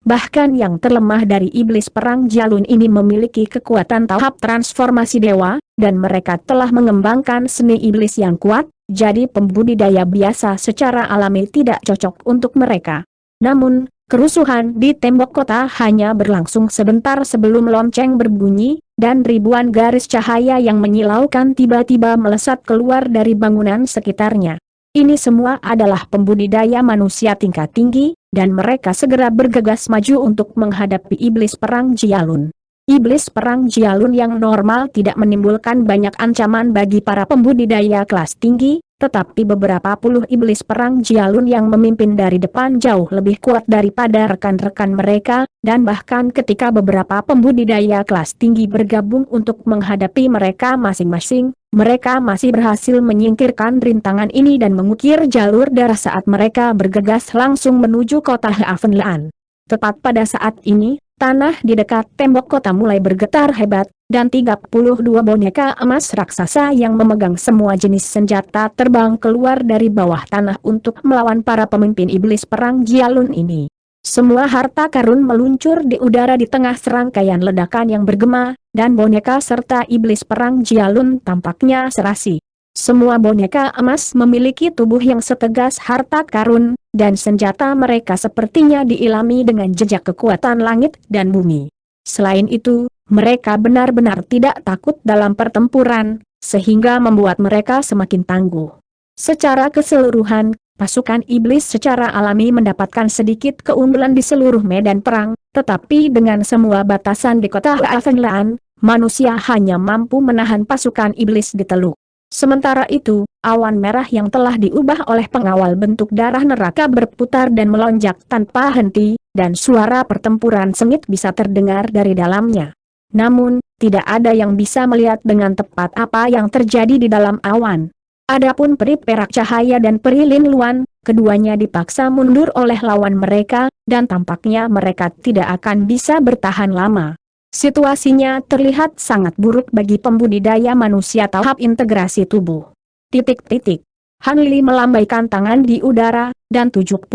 Bahkan yang terlemah dari iblis perang jalun ini memiliki kekuatan tahap transformasi dewa, dan mereka telah mengembangkan seni iblis yang kuat, jadi pembudidaya biasa secara alami tidak cocok untuk mereka. Namun, kerusuhan di tembok kota hanya berlangsung sebentar sebelum lonceng berbunyi, dan ribuan garis cahaya yang menyilaukan tiba-tiba melesat keluar dari bangunan sekitarnya. Ini semua adalah pembudidaya manusia tingkat tinggi, dan mereka segera bergegas maju untuk menghadapi iblis perang Jialun. Iblis perang Jialun yang normal tidak menimbulkan banyak ancaman bagi para pembudidaya kelas tinggi, tetapi beberapa puluh iblis perang Jialun yang memimpin dari depan jauh lebih kuat daripada rekan-rekan mereka, dan bahkan ketika beberapa pembudidaya kelas tinggi bergabung untuk menghadapi mereka masing-masing, mereka masih berhasil menyingkirkan rintangan ini dan mengukir jalur darah saat mereka bergegas langsung menuju kota Havenlaan. Tepat pada saat ini, tanah di dekat tembok kota mulai bergetar hebat, dan 32 boneka emas raksasa yang memegang semua jenis senjata terbang keluar dari bawah tanah untuk melawan para pemimpin iblis perang Jialun ini. Semua harta karun meluncur di udara di tengah serangkaian ledakan yang bergema, dan boneka serta iblis perang Jialun tampaknya serasi. Semua boneka emas memiliki tubuh yang setegas harta karun, dan senjata mereka sepertinya diilhami dengan jejak kekuatan langit dan bumi. Selain itu, mereka benar-benar tidak takut dalam pertempuran, sehingga membuat mereka semakin tangguh. Secara keseluruhan, pasukan iblis secara alami mendapatkan sedikit keunggulan di seluruh medan perang, tetapi dengan semua batasan di kota Havenlaan, manusia hanya mampu menahan pasukan iblis di Teluk. Sementara itu, awan merah yang telah diubah oleh pengawal bentuk darah neraka berputar dan melonjak tanpa henti, dan suara pertempuran sengit bisa terdengar dari dalamnya. Namun, tidak ada yang bisa melihat dengan tepat apa yang terjadi di dalam awan. Adapun peri perak cahaya dan peri Lin Luan, keduanya dipaksa mundur oleh lawan mereka, dan tampaknya mereka tidak akan bisa bertahan lama. Situasinya terlihat sangat buruk bagi pembudidaya manusia tahap integrasi tubuh. Han Li melambaikan tangan di udara, dan 72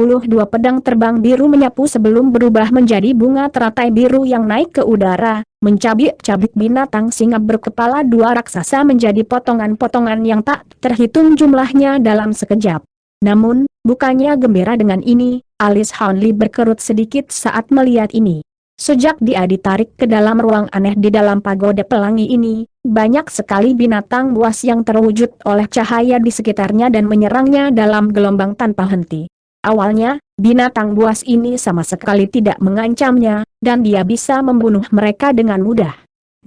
pedang terbang biru menyapu sebelum berubah menjadi bunga teratai biru yang naik ke udara, mencabik-cabik binatang singa berkepala dua raksasa menjadi potongan-potongan yang tak terhitung jumlahnya dalam sekejap. Namun, bukannya gembira dengan ini, alis Han Li berkerut sedikit saat melihat ini. Sejak dia ditarik ke dalam ruang aneh di dalam pagoda pelangi ini, banyak sekali binatang buas yang terwujud oleh cahaya di sekitarnya dan menyerangnya dalam gelombang tanpa henti. Awalnya, binatang buas ini sama sekali tidak mengancamnya, dan dia bisa membunuh mereka dengan mudah.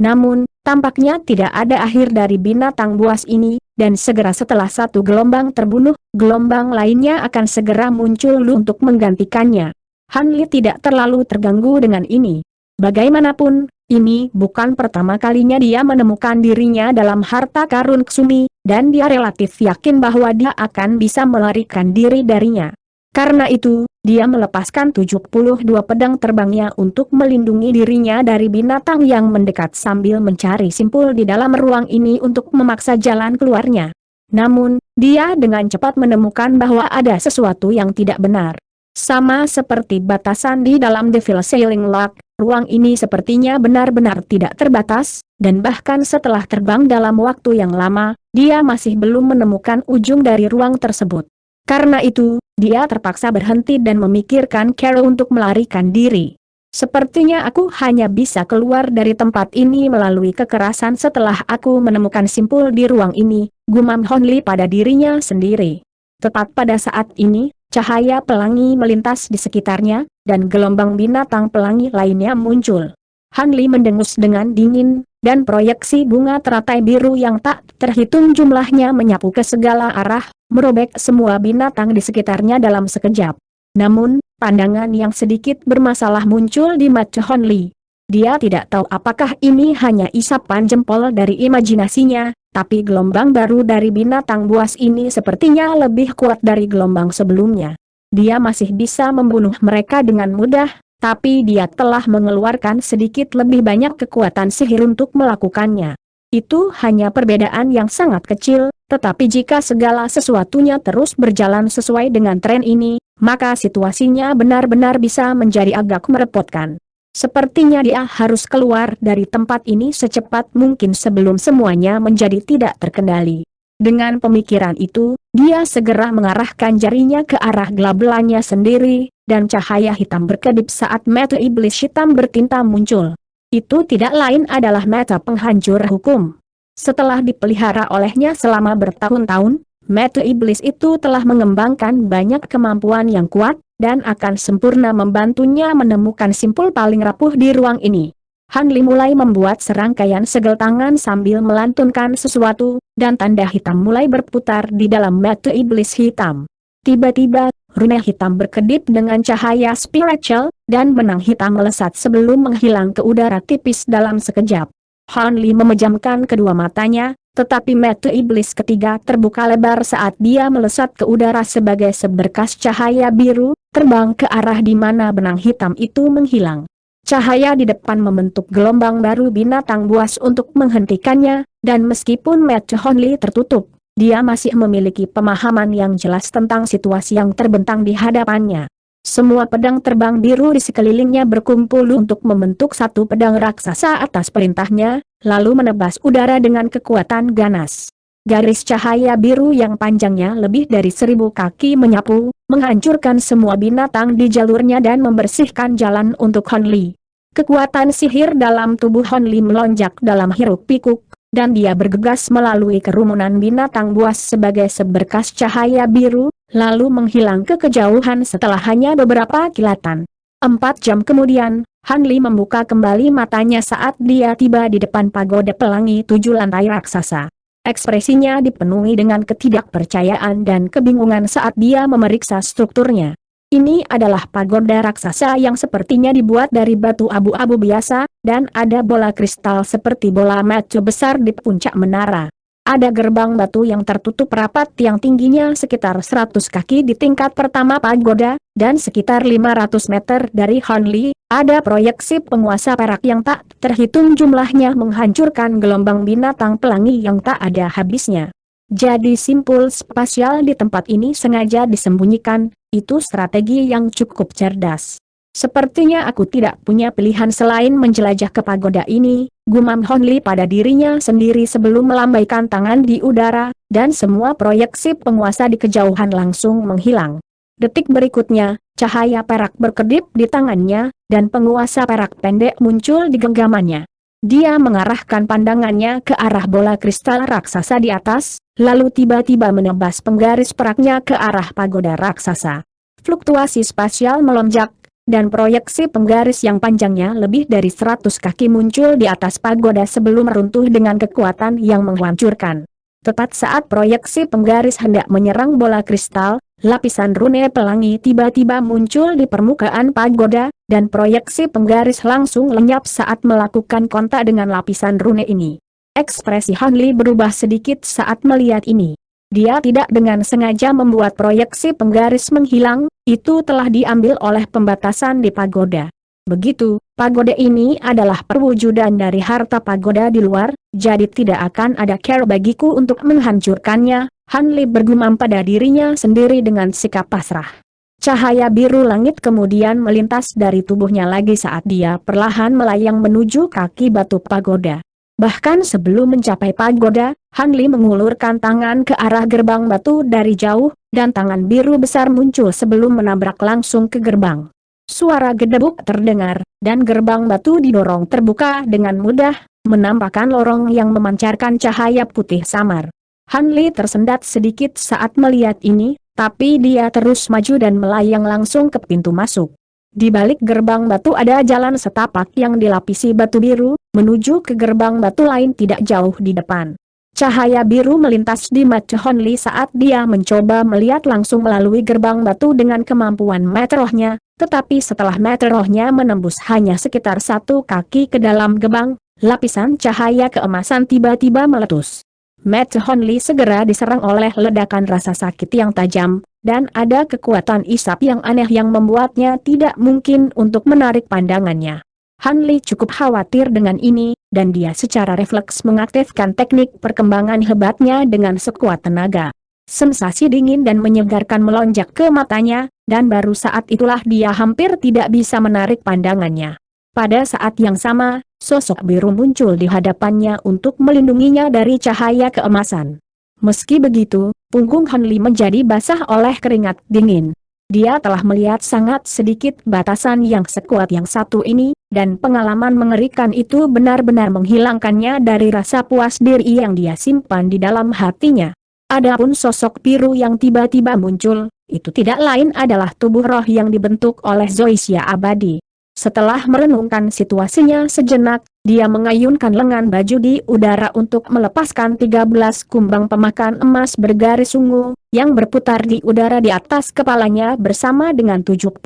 Namun, tampaknya tidak ada akhir dari binatang buas ini, dan segera setelah satu gelombang terbunuh, gelombang lainnya akan segera muncul untuk menggantikannya. Han Li tidak terlalu terganggu dengan ini. Bagaimanapun, ini bukan pertama kalinya dia menemukan dirinya dalam harta karun Ksumi, dan dia relatif yakin bahwa dia akan bisa melarikan diri darinya. Karena itu, dia melepaskan 72 pedang terbangnya untuk melindungi dirinya dari binatang yang mendekat sambil mencari simpul di dalam ruang ini untuk memaksa jalan keluarnya. Namun, dia dengan cepat menemukan bahwa ada sesuatu yang tidak benar. Sama seperti batasan di dalam Devil Sailing Lock, ruang ini sepertinya benar-benar tidak terbatas, dan bahkan setelah terbang dalam waktu yang lama, dia masih belum menemukan ujung dari ruang tersebut. Karena itu, dia terpaksa berhenti dan memikirkan cara untuk melarikan diri. Sepertinya aku hanya bisa keluar dari tempat ini melalui kekerasan setelah aku menemukan simpul di ruang ini, gumam Han Li pada dirinya sendiri. Tepat pada saat ini, cahaya pelangi melintas di sekitarnya, dan gelombang binatang pelangi lainnya muncul. Han Li mendengus dengan dingin, dan proyeksi bunga teratai biru yang tak terhitung jumlahnya menyapu ke segala arah, merobek semua binatang di sekitarnya dalam sekejap. Namun, pandangan yang sedikit bermasalah muncul di mata Han Li. Dia tidak tahu apakah ini hanya isapan jempol dari imajinasinya, tapi gelombang baru dari binatang buas ini sepertinya lebih kuat dari gelombang sebelumnya. Dia masih bisa membunuh mereka dengan mudah, tapi dia telah mengeluarkan sedikit lebih banyak kekuatan sihir untuk melakukannya. Itu hanya perbedaan yang sangat kecil, tetapi jika segala sesuatunya terus berjalan sesuai dengan tren ini, maka situasinya benar-benar bisa menjadi agak merepotkan. Sepertinya dia harus keluar dari tempat ini secepat mungkin sebelum semuanya menjadi tidak terkendali. Dengan pemikiran itu, dia segera mengarahkan jarinya ke arah gelabelanya sendiri, dan cahaya hitam berkedip saat mata iblis hitam bertinta muncul. Itu tidak lain adalah mata penghancur hukum. Setelah dipelihara olehnya selama bertahun-tahun, mata iblis itu telah mengembangkan banyak kemampuan yang kuat, dan akan sempurna membantunya menemukan simpul paling rapuh di ruang ini. Han Li mulai membuat serangkaian segel tangan sambil melantunkan sesuatu, dan tanda hitam mulai berputar di dalam mata iblis hitam. Tiba-tiba, rune hitam berkedip dengan cahaya spiritual, dan benang hitam melesat sebelum menghilang ke udara tipis dalam sekejap. Han Li memejamkan kedua matanya, tetapi mata iblis ketiga terbuka lebar saat dia melesat ke udara sebagai seberkas cahaya biru, terbang ke arah di mana benang hitam itu menghilang. Cahaya di depan membentuk gelombang baru binatang buas untuk menghentikannya, dan meskipun mata Han Li tertutup, dia masih memiliki pemahaman yang jelas tentang situasi yang terbentang di hadapannya. Semua pedang terbang biru di sekelilingnya berkumpul untuk membentuk satu pedang raksasa atas perintahnya, lalu menebas udara dengan kekuatan ganas. Garis cahaya biru yang panjangnya lebih dari 1000 kaki menyapu, menghancurkan semua binatang di jalurnya dan membersihkan jalan untuk Han Li. Kekuatan sihir dalam tubuh Han Li melonjak dalam hiruk-pikuk, dan dia bergegas melalui kerumunan binatang buas sebagai seberkas cahaya biru, lalu menghilang ke kejauhan setelah hanya beberapa kilatan. 4 jam kemudian, Han Li membuka kembali matanya saat dia tiba di depan pagoda pelangi 7 lantai raksasa. Ekspresinya dipenuhi dengan ketidakpercayaan dan kebingungan saat dia memeriksa strukturnya. Ini adalah pagoda raksasa yang sepertinya dibuat dari batu abu-abu biasa, dan ada bola kristal seperti bola mata besar di puncak menara. Ada gerbang batu yang tertutup rapat yang tingginya sekitar 100 kaki di tingkat pertama pagoda, dan sekitar 500 meter dari Han Li, ada proyeksi penguasa perak yang tak terhitung jumlahnya menghancurkan gelombang binatang pelangi yang tak ada habisnya. Jadi simpul spasial di tempat ini sengaja disembunyikan, itu strategi yang cukup cerdas. Sepertinya aku tidak punya pilihan selain menjelajah ke pagoda ini, gumam Han Li pada dirinya sendiri sebelum melambaikan tangan di udara, dan semua proyeksi penguasa di kejauhan langsung menghilang. Detik berikutnya, cahaya perak berkedip di tangannya, dan penguasa perak pendek muncul di genggamannya. Dia mengarahkan pandangannya ke arah bola kristal raksasa di atas, lalu tiba-tiba menebas penggaris peraknya ke arah pagoda raksasa. Fluktuasi spasial melonjak, dan proyeksi penggaris yang panjangnya lebih dari 100 kaki muncul di atas pagoda sebelum runtuh dengan kekuatan yang menghancurkan. Tepat saat proyeksi penggaris hendak menyerang bola kristal, lapisan rune pelangi tiba-tiba muncul di permukaan pagoda, dan proyeksi penggaris langsung lenyap saat melakukan kontak dengan lapisan rune ini. Ekspresi Han Li berubah sedikit saat melihat ini. Dia tidak dengan sengaja membuat proyeksi penggaris menghilang, itu telah diambil oleh pembatasan di pagoda. Begitu, pagoda ini adalah perwujudan dari harta pagoda di luar, jadi tidak akan ada care bagiku untuk menghancurkannya, Han Li bergumam pada dirinya sendiri dengan sikap pasrah. Cahaya biru langit kemudian melintas dari tubuhnya lagi saat dia perlahan melayang menuju kaki batu pagoda. Bahkan sebelum mencapai pagoda, Han Li mengulurkan tangan ke arah gerbang batu dari jauh, dan tangan biru besar muncul sebelum menabrak langsung ke gerbang. Suara gedebuk terdengar, dan gerbang batu didorong terbuka dengan mudah, menampakkan lorong yang memancarkan cahaya putih samar. Han Li tersendat sedikit saat melihat ini, tapi dia terus maju dan melayang langsung ke pintu masuk. Di balik gerbang batu ada jalan setapak yang dilapisi batu biru, menuju ke gerbang batu lain tidak jauh di depan. Cahaya biru melintas di mata Han Li saat dia mencoba melihat langsung melalui gerbang batu dengan kemampuan mata rohnya, tetapi setelah mata rohnya menembus hanya sekitar 1 kaki ke dalam gerbang, lapisan cahaya keemasan tiba-tiba meletus. Mata Han Li segera diserang oleh ledakan rasa sakit yang tajam, dan ada kekuatan isap yang aneh yang membuatnya tidak mungkin untuk menarik pandangannya. Han Li cukup khawatir dengan ini, dan dia secara refleks mengaktifkan teknik perkembangan hebatnya dengan sekuat tenaga. Sensasi dingin dan menyegarkan melonjak ke matanya, dan baru saat itulah dia hampir tidak bisa menarik pandangannya. Pada saat yang sama, sosok biru muncul di hadapannya untuk melindunginya dari cahaya keemasan. Meski begitu, punggung Han Li menjadi basah oleh keringat dingin. Dia telah melihat sangat sedikit batasan yang sekuat yang satu ini, dan pengalaman mengerikan itu benar-benar menghilangkannya dari rasa puas diri yang dia simpan di dalam hatinya. Adapun sosok biru yang tiba-tiba muncul, itu tidak lain adalah tubuh roh yang dibentuk oleh Zoysia Abadi. Setelah merenungkan situasinya sejenak, dia mengayunkan lengan baju di udara untuk melepaskan 13 kumbang pemakan emas bergaris ungu, yang berputar di udara di atas kepalanya bersama dengan 72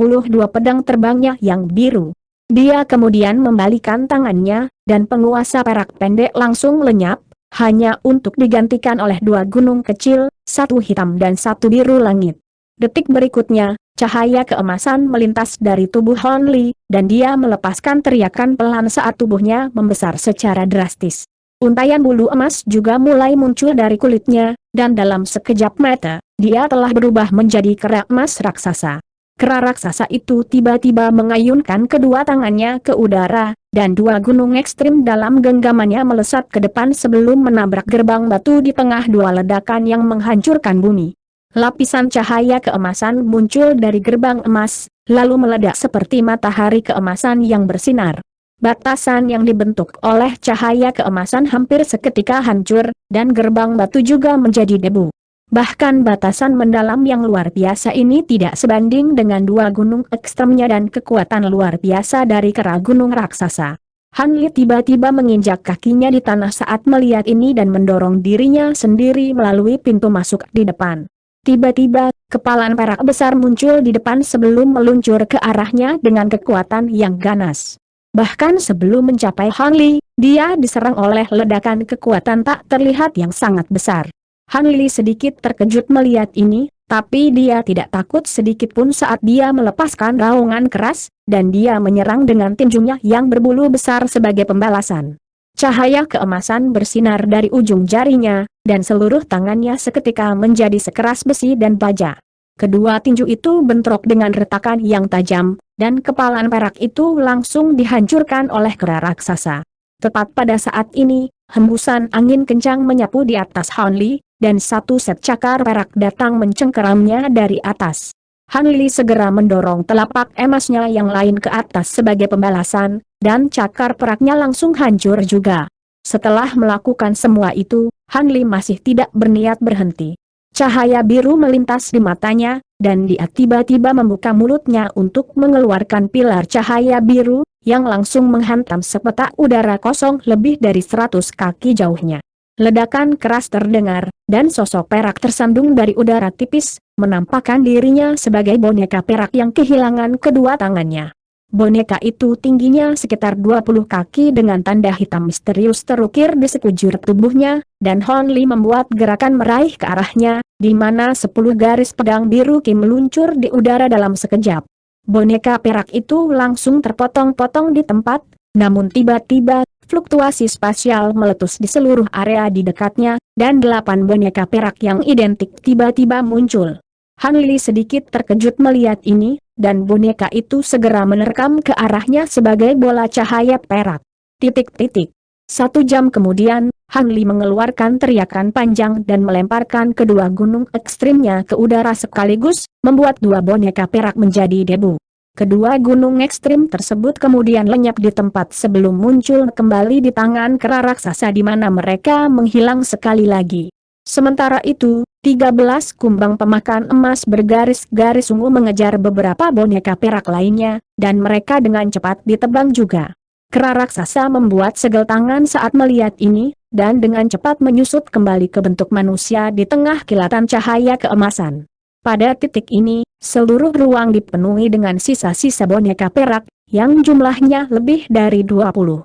pedang terbangnya yang biru. Dia kemudian membalikan tangannya, dan penguasa perak pendek langsung lenyap, hanya untuk digantikan oleh 2 gunung kecil, satu hitam dan satu biru langit. Detik berikutnya, cahaya keemasan melintas dari tubuh Han Li, dan dia melepaskan teriakan pelan saat tubuhnya membesar secara drastis. Untaian bulu emas juga mulai muncul dari kulitnya, dan dalam sekejap mata, dia telah berubah menjadi kera emas raksasa. Kera raksasa itu tiba-tiba mengayunkan kedua tangannya ke udara, dan 2 gunung ekstrim dalam genggamannya melesat ke depan sebelum menabrak gerbang batu di tengah 2 ledakan yang menghancurkan bumi. Lapisan cahaya keemasan muncul dari gerbang emas, lalu meledak seperti matahari keemasan yang bersinar. Batasan yang dibentuk oleh cahaya keemasan hampir seketika hancur, dan gerbang batu juga menjadi debu. Bahkan batasan mendalam yang luar biasa ini tidak sebanding dengan 2 gunung ekstremnya dan kekuatan luar biasa dari kera gunung raksasa. Han Li tiba-tiba menginjak kakinya di tanah saat melihat ini dan mendorong dirinya sendiri melalui pintu masuk di depan. Tiba-tiba, kepalan perak besar muncul di depan sebelum meluncur ke arahnya dengan kekuatan yang ganas. Bahkan sebelum mencapai Han Li, dia diserang oleh ledakan kekuatan tak terlihat yang sangat besar. Han Li sedikit terkejut melihat ini, tapi dia tidak takut sedikit pun saat dia melepaskan raungan keras, dan dia menyerang dengan tinjunya yang berbulu besar sebagai pembalasan. Cahaya keemasan bersinar dari ujung jarinya, dan seluruh tangannya seketika menjadi sekeras besi dan baja. Kedua tinju itu bentrok dengan retakan yang tajam, dan kepalan perak itu langsung dihancurkan oleh kera raksasa. Tepat pada saat ini, hembusan angin kencang menyapu di atas Han Li, dan satu set cakar perak datang mencengkeramnya dari atas. Han Li segera mendorong telapak emasnya yang lain ke atas sebagai pembalasan, dan cakar peraknya langsung hancur juga. Setelah melakukan semua itu, Han Li masih tidak berniat berhenti. Cahaya biru melintas di matanya, dan dia tiba-tiba membuka mulutnya untuk mengeluarkan pilar cahaya biru, yang langsung menghantam sepetak udara kosong lebih dari 100 kaki jauhnya. Ledakan keras terdengar, dan sosok perak tersandung dari udara tipis, menampakkan dirinya sebagai boneka perak yang kehilangan kedua tangannya. Boneka itu tingginya sekitar 20 kaki dengan tanda hitam misterius terukir di sekujur tubuhnya, dan Han Li membuat gerakan meraih ke arahnya, di mana 10 garis pedang biru Ki meluncur di udara dalam sekejap. Boneka perak itu langsung terpotong-potong di tempat, namun tiba-tiba, fluktuasi spasial meletus di seluruh area di dekatnya, dan 8 boneka perak yang identik tiba-tiba muncul. Han Li sedikit terkejut melihat ini, dan boneka itu segera menerkam ke arahnya sebagai bola cahaya perak. Titik-titik. 1 jam kemudian, Han Li mengeluarkan teriakan panjang dan melemparkan kedua gunung ekstrimnya ke udara sekaligus, membuat 2 boneka perak menjadi debu. Kedua gunung ekstrim tersebut kemudian lenyap di tempat sebelum muncul kembali di tangan kera raksasa di mana mereka menghilang sekali lagi. Sementara itu, 13 kumbang pemakan emas bergaris-garis ungu mengejar beberapa boneka perak lainnya, dan mereka dengan cepat ditebang juga. Kera raksasa membuat segel tangan saat melihat ini, dan dengan cepat menyusut kembali ke bentuk manusia di tengah kilatan cahaya keemasan. Pada titik ini, seluruh ruang dipenuhi dengan sisa-sisa boneka perak, yang jumlahnya lebih dari 20.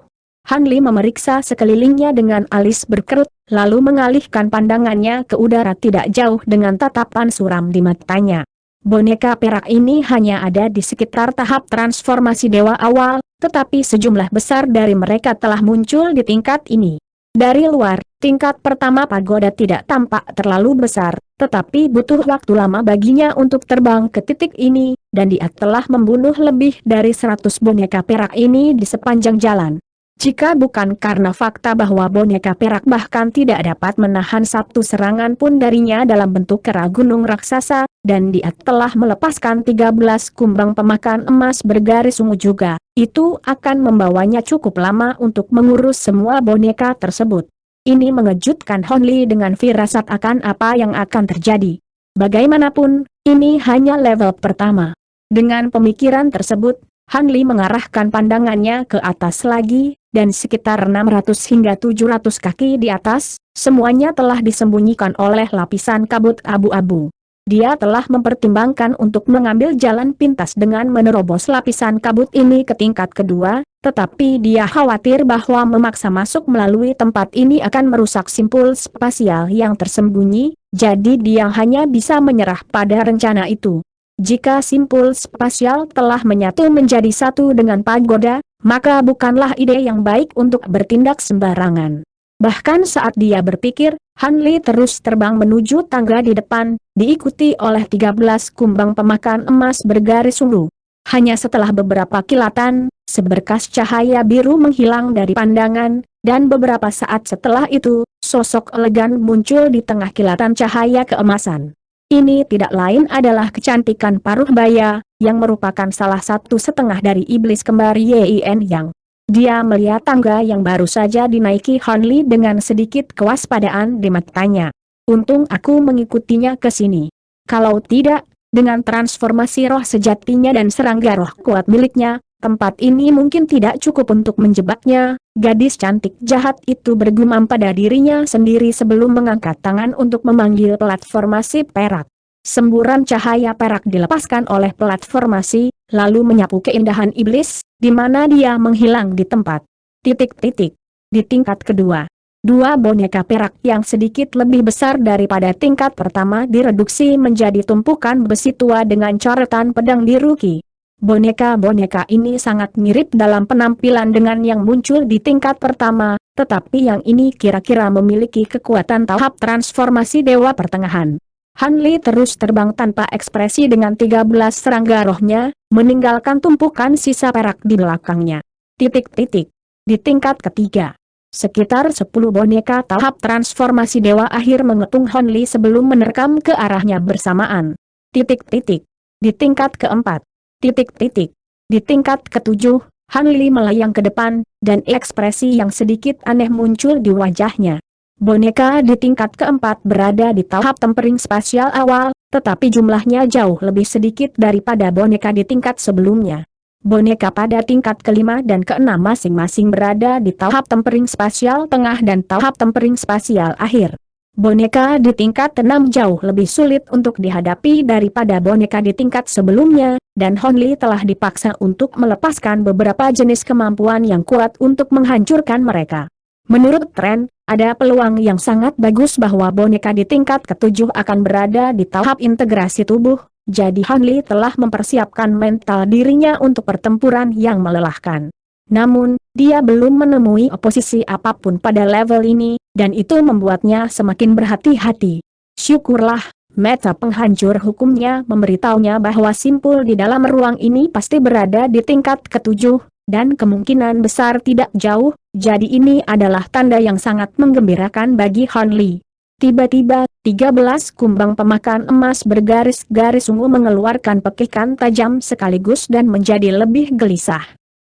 Han Li memeriksa sekelilingnya dengan alis berkerut, lalu mengalihkan pandangannya ke udara tidak jauh dengan tatapan suram di matanya. Boneka perak ini hanya ada di sekitar tahap transformasi dewa awal, tetapi sejumlah besar dari mereka telah muncul di tingkat ini. Dari luar, Tingkat pertama pagoda tidak tampak terlalu besar, tetapi butuh waktu lama baginya untuk terbang ke titik ini, dan dia telah membunuh lebih dari 100 boneka perak ini di sepanjang jalan. Jika bukan karena fakta bahwa boneka perak bahkan tidak dapat menahan satu serangan pun darinya dalam bentuk kera gunung raksasa, dan dia telah melepaskan 13 kumbang pemakan emas bergaris ungu juga, itu akan membawanya cukup lama untuk mengurus semua boneka tersebut. Ini mengejutkan Hon Li dengan firasat akan apa yang akan terjadi. Bagaimanapun, ini hanya level pertama. Dengan pemikiran tersebut, Han Li mengarahkan pandangannya ke atas lagi, dan sekitar 600 hingga 700 kaki di atas, semuanya telah disembunyikan oleh lapisan kabut abu-abu. Dia telah mempertimbangkan untuk mengambil jalan pintas dengan menerobos lapisan kabut ini ke tingkat kedua, tetapi dia khawatir bahwa memaksa masuk melalui tempat ini akan merusak simpul spasial yang tersembunyi, jadi dia hanya bisa menyerah pada rencana itu. Jika simpul spasial telah menyatu menjadi satu dengan pagoda, maka bukanlah ide yang baik untuk bertindak sembarangan. Bahkan saat dia berpikir, Han Li terus terbang menuju tangga di depan, diikuti oleh 13 kumbang pemakan emas bergaris ungu. Hanya setelah beberapa kilatan, seberkas cahaya biru menghilang dari pandangan, dan beberapa saat setelah itu, sosok elegan muncul di tengah kilatan cahaya keemasan. Ini tidak lain adalah kecantikan paruh baya, yang merupakan salah satu setengah dari iblis kembar Yin Yang. Dia melihat tangga yang baru saja dinaiki Hon Li dengan sedikit kewaspadaan di matanya. Untung aku mengikutinya ke sini. Kalau tidak, dengan transformasi roh sejatinya dan serangga roh kuat miliknya, tempat ini mungkin tidak cukup untuk menjebaknya. Gadis cantik jahat itu bergumam pada dirinya sendiri sebelum mengangkat tangan untuk memanggil platformasi perak. Semburan cahaya perak dilepaskan oleh platformasi, lalu menyapu keindahan iblis, di mana dia menghilang di tempat. Titik-titik. Di tingkat kedua, dua boneka perak yang sedikit lebih besar daripada tingkat pertama direduksi menjadi tumpukan besi tua dengan coretan pedang diruki. Boneka-boneka ini sangat mirip dalam penampilan dengan yang muncul di tingkat pertama, tetapi yang ini kira-kira memiliki kekuatan tahap transformasi dewa pertengahan. Han Li terus terbang tanpa ekspresi dengan 13 serangga rohnya, meninggalkan tumpukan sisa perak di belakangnya. Titik-titik. Di tingkat ketiga, sekitar 10 boneka tahap transformasi dewa akhir mengetung Hon Li sebelum menerkam ke arahnya bersamaan. Titik-titik. Di tingkat keempat. Titik-titik. Di tingkat ketujuh, Han Li melayang ke depan, dan ekspresi yang sedikit aneh muncul di wajahnya. Boneka di tingkat keempat berada di tahap tempering spasial awal, tetapi jumlahnya jauh lebih sedikit daripada boneka di tingkat sebelumnya. Boneka pada tingkat kelima dan keenam masing-masing berada di tahap tempering spasial tengah dan tahap tempering spasial akhir. Boneka di tingkat keenam jauh lebih sulit untuk dihadapi daripada boneka di tingkat sebelumnya, dan Hon Li telah dipaksa untuk melepaskan beberapa jenis kemampuan yang kuat untuk menghancurkan mereka. Menurut tren, ada peluang yang sangat bagus bahwa boneka di tingkat ketujuh akan berada di tahap integrasi tubuh, jadi Han Li telah mempersiapkan mental dirinya untuk pertempuran yang melelahkan. Namun, dia belum menemui oposisi apapun pada level ini, dan itu membuatnya semakin berhati-hati. Syukurlah, meta penghancur hukumnya memberitahunya bahwa simpul di dalam ruang ini pasti berada di tingkat ketujuh, dan kemungkinan besar tidak jauh, jadi ini adalah tanda yang sangat menggembirakan bagi Hon Li. Tiba-tiba, 13 kumbang pemakan emas bergaris-garis ungu mengeluarkan pekikan tajam sekaligus dan menjadi lebih gelisah.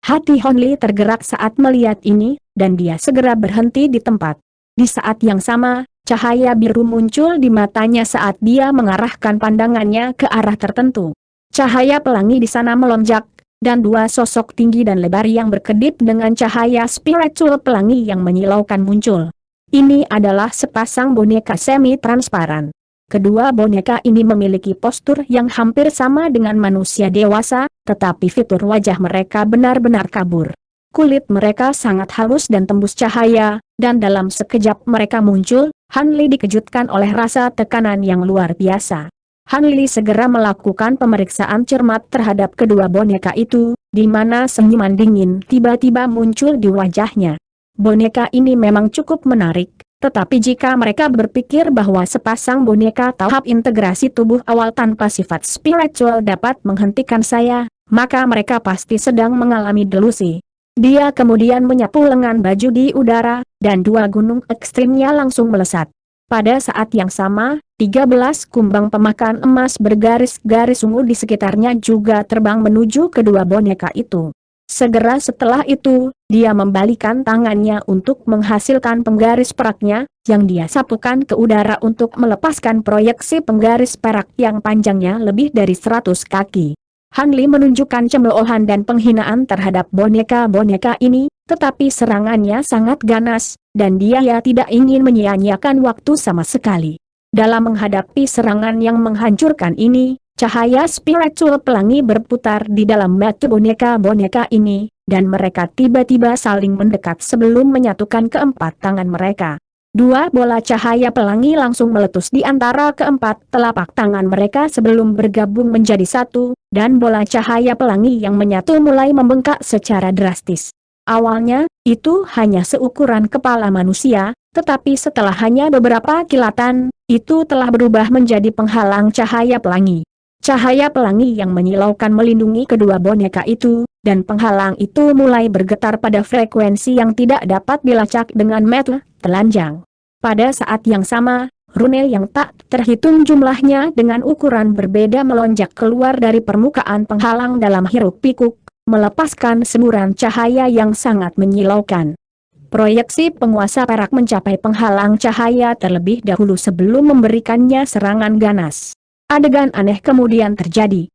Hati Hon Li tergerak saat melihat ini, dan dia segera berhenti di tempat. Di saat yang sama, cahaya biru muncul di matanya saat dia mengarahkan pandangannya ke arah tertentu. Cahaya pelangi di sana melonjak, dan dua sosok tinggi dan lebar yang berkedip dengan cahaya spiritual pelangi yang menyilaukan muncul. Ini adalah sepasang boneka semi-transparan. Kedua boneka ini memiliki postur yang hampir sama dengan manusia dewasa, tetapi fitur wajah mereka benar-benar kabur. Kulit mereka sangat halus dan tembus cahaya, dan dalam sekejap mereka muncul. Han Li dikejutkan oleh rasa tekanan yang luar biasa. Han Li segera melakukan pemeriksaan cermat terhadap kedua boneka itu, di mana senyuman dingin tiba-tiba muncul di wajahnya. Boneka ini memang cukup menarik, Tetapi jika mereka berpikir bahwa sepasang boneka tahap integrasi tubuh awal tanpa sifat spiritual dapat menghentikan saya, maka mereka pasti sedang mengalami delusi. Dia kemudian menyapu lengan baju di udara, dan dua gunung ekstrimnya langsung melesat. Pada saat yang sama, 13 kumbang pemakan emas bergaris-garis ungu di sekitarnya juga terbang menuju kedua boneka itu. Segera setelah itu, dia membalikan tangannya untuk menghasilkan penggaris peraknya, yang dia sapukan ke udara untuk melepaskan proyeksi penggaris perak yang panjangnya lebih dari 100 kaki. Han Li menunjukkan cemoohan dan penghinaan terhadap boneka-boneka ini, tetapi serangannya sangat ganas, dan dia tidak ingin menyia-nyiakan waktu sama sekali. Dalam menghadapi serangan yang menghancurkan ini, cahaya spiritual pelangi berputar di dalam mata boneka-boneka ini, dan mereka tiba-tiba saling mendekat sebelum menyatukan keempat tangan mereka. Dua bola cahaya pelangi langsung meletus di antara keempat telapak tangan mereka sebelum bergabung menjadi satu, dan bola cahaya pelangi yang menyatu mulai membengkak secara drastis. Awalnya, itu hanya seukuran kepala manusia, tetapi setelah hanya beberapa kilatan, itu telah berubah menjadi penghalang cahaya pelangi. Cahaya pelangi yang menyilaukan melindungi kedua boneka itu, dan penghalang itu mulai bergetar pada frekuensi yang tidak dapat dilacak dengan mata telanjang. Pada saat yang sama, rune yang tak terhitung jumlahnya dengan ukuran berbeda melonjak keluar dari permukaan penghalang dalam hiruk-pikuk, melepaskan semburan cahaya yang sangat menyilaukan. Proyeksi penguasa perak mencapai penghalang cahaya terlebih dahulu sebelum memberikannya serangan ganas. Adegan aneh kemudian terjadi.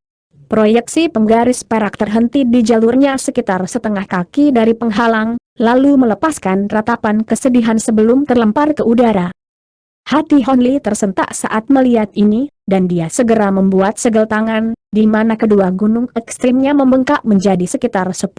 Proyeksi penggaris perak terhenti di jalurnya sekitar setengah kaki dari penghalang, lalu melepaskan ratapan kesedihan sebelum terlempar ke udara. Hati Hon Li tersentak saat melihat ini, dan dia segera membuat segel tangan, di mana kedua gunung ekstrimnya membengkak menjadi sekitar 10.000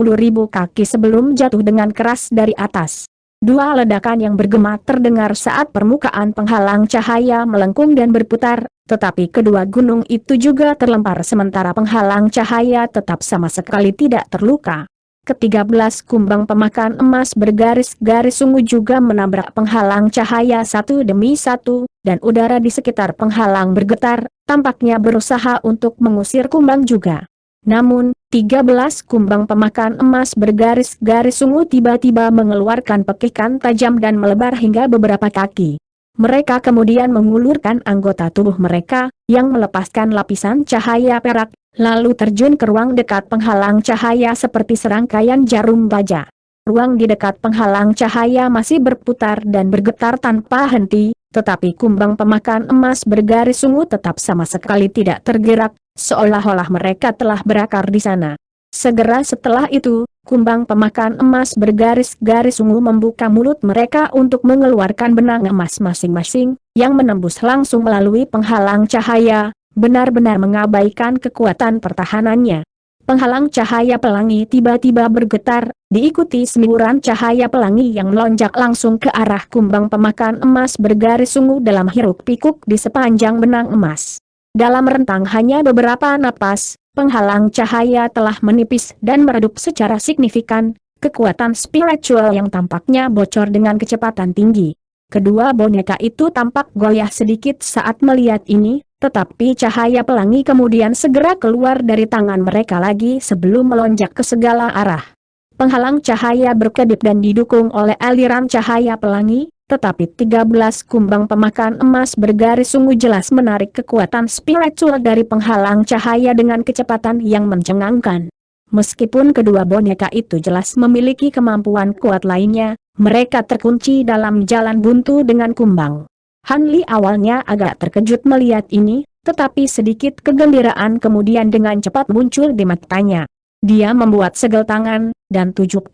kaki sebelum jatuh dengan keras dari atas. Dua ledakan yang bergema terdengar saat permukaan penghalang cahaya melengkung dan berputar, tetapi kedua gunung itu juga terlempar sementara penghalang cahaya tetap sama sekali tidak terluka. Ke-13 kumbang pemakan emas bergaris-garis ungu juga menabrak penghalang cahaya satu demi satu, dan udara di sekitar penghalang bergetar, tampaknya berusaha untuk mengusir kumbang juga. Namun, 13 kumbang pemakan emas bergaris-garis ungu tiba-tiba mengeluarkan pekikan tajam dan melebar hingga beberapa kaki. Mereka kemudian mengulurkan anggota tubuh mereka, yang melepaskan lapisan cahaya perak, lalu terjun ke ruang dekat penghalang cahaya seperti serangkaian jarum baja. Ruang di dekat penghalang cahaya masih berputar dan bergetar tanpa henti, tetapi kumbang pemakan emas bergaris ungu tetap sama sekali tidak tergerak, seolah-olah mereka telah berakar di sana. Segera setelah itu, kumbang pemakan emas bergaris-garis ungu membuka mulut mereka untuk mengeluarkan benang emas masing-masing, yang menembus langsung melalui penghalang cahaya, benar-benar mengabaikan kekuatan pertahanannya. Penghalang cahaya pelangi tiba-tiba bergetar, diikuti semburan cahaya pelangi yang melonjak langsung ke arah kumbang pemakan emas bergaris ungu dalam hiruk-pikuk di sepanjang benang emas. Dalam rentang hanya beberapa napas, penghalang cahaya telah menipis dan meredup secara signifikan, kekuatan spiritual yang tampaknya bocor dengan kecepatan tinggi. Kedua boneka itu tampak goyah sedikit saat melihat ini, tetapi cahaya pelangi kemudian segera keluar dari tangan mereka lagi sebelum melonjak ke segala arah. Penghalang cahaya berkedip dan didukung oleh aliran cahaya pelangi, tetapi 13 kumbang pemakan emas bergaris ungu jelas menarik kekuatan spiritual dari penghalang cahaya dengan kecepatan yang mencengangkan. Meskipun kedua boneka itu jelas memiliki kemampuan kuat lainnya, mereka terkunci dalam jalan buntu dengan kumbang. Han Li awalnya agak terkejut melihat ini, tetapi sedikit kegembiraan kemudian dengan cepat muncul di matanya. Dia membuat segel tangan, dan 72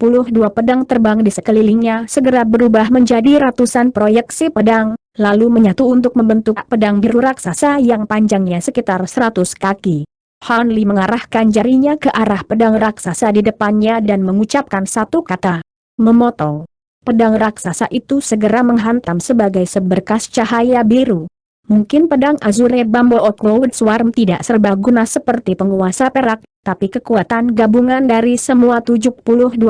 pedang terbang di sekelilingnya segera berubah menjadi ratusan proyeksi pedang, lalu menyatu untuk membentuk pedang biru raksasa yang panjangnya sekitar 100 kaki. Han Li mengarahkan jarinya ke arah pedang raksasa di depannya dan mengucapkan satu kata, memotong. Pedang raksasa itu segera menghantam sebagai seberkas cahaya biru. Mungkin pedang Azure Bamboo Cloud Swarm tidak serbaguna seperti penguasa perak, tapi kekuatan gabungan dari semua 72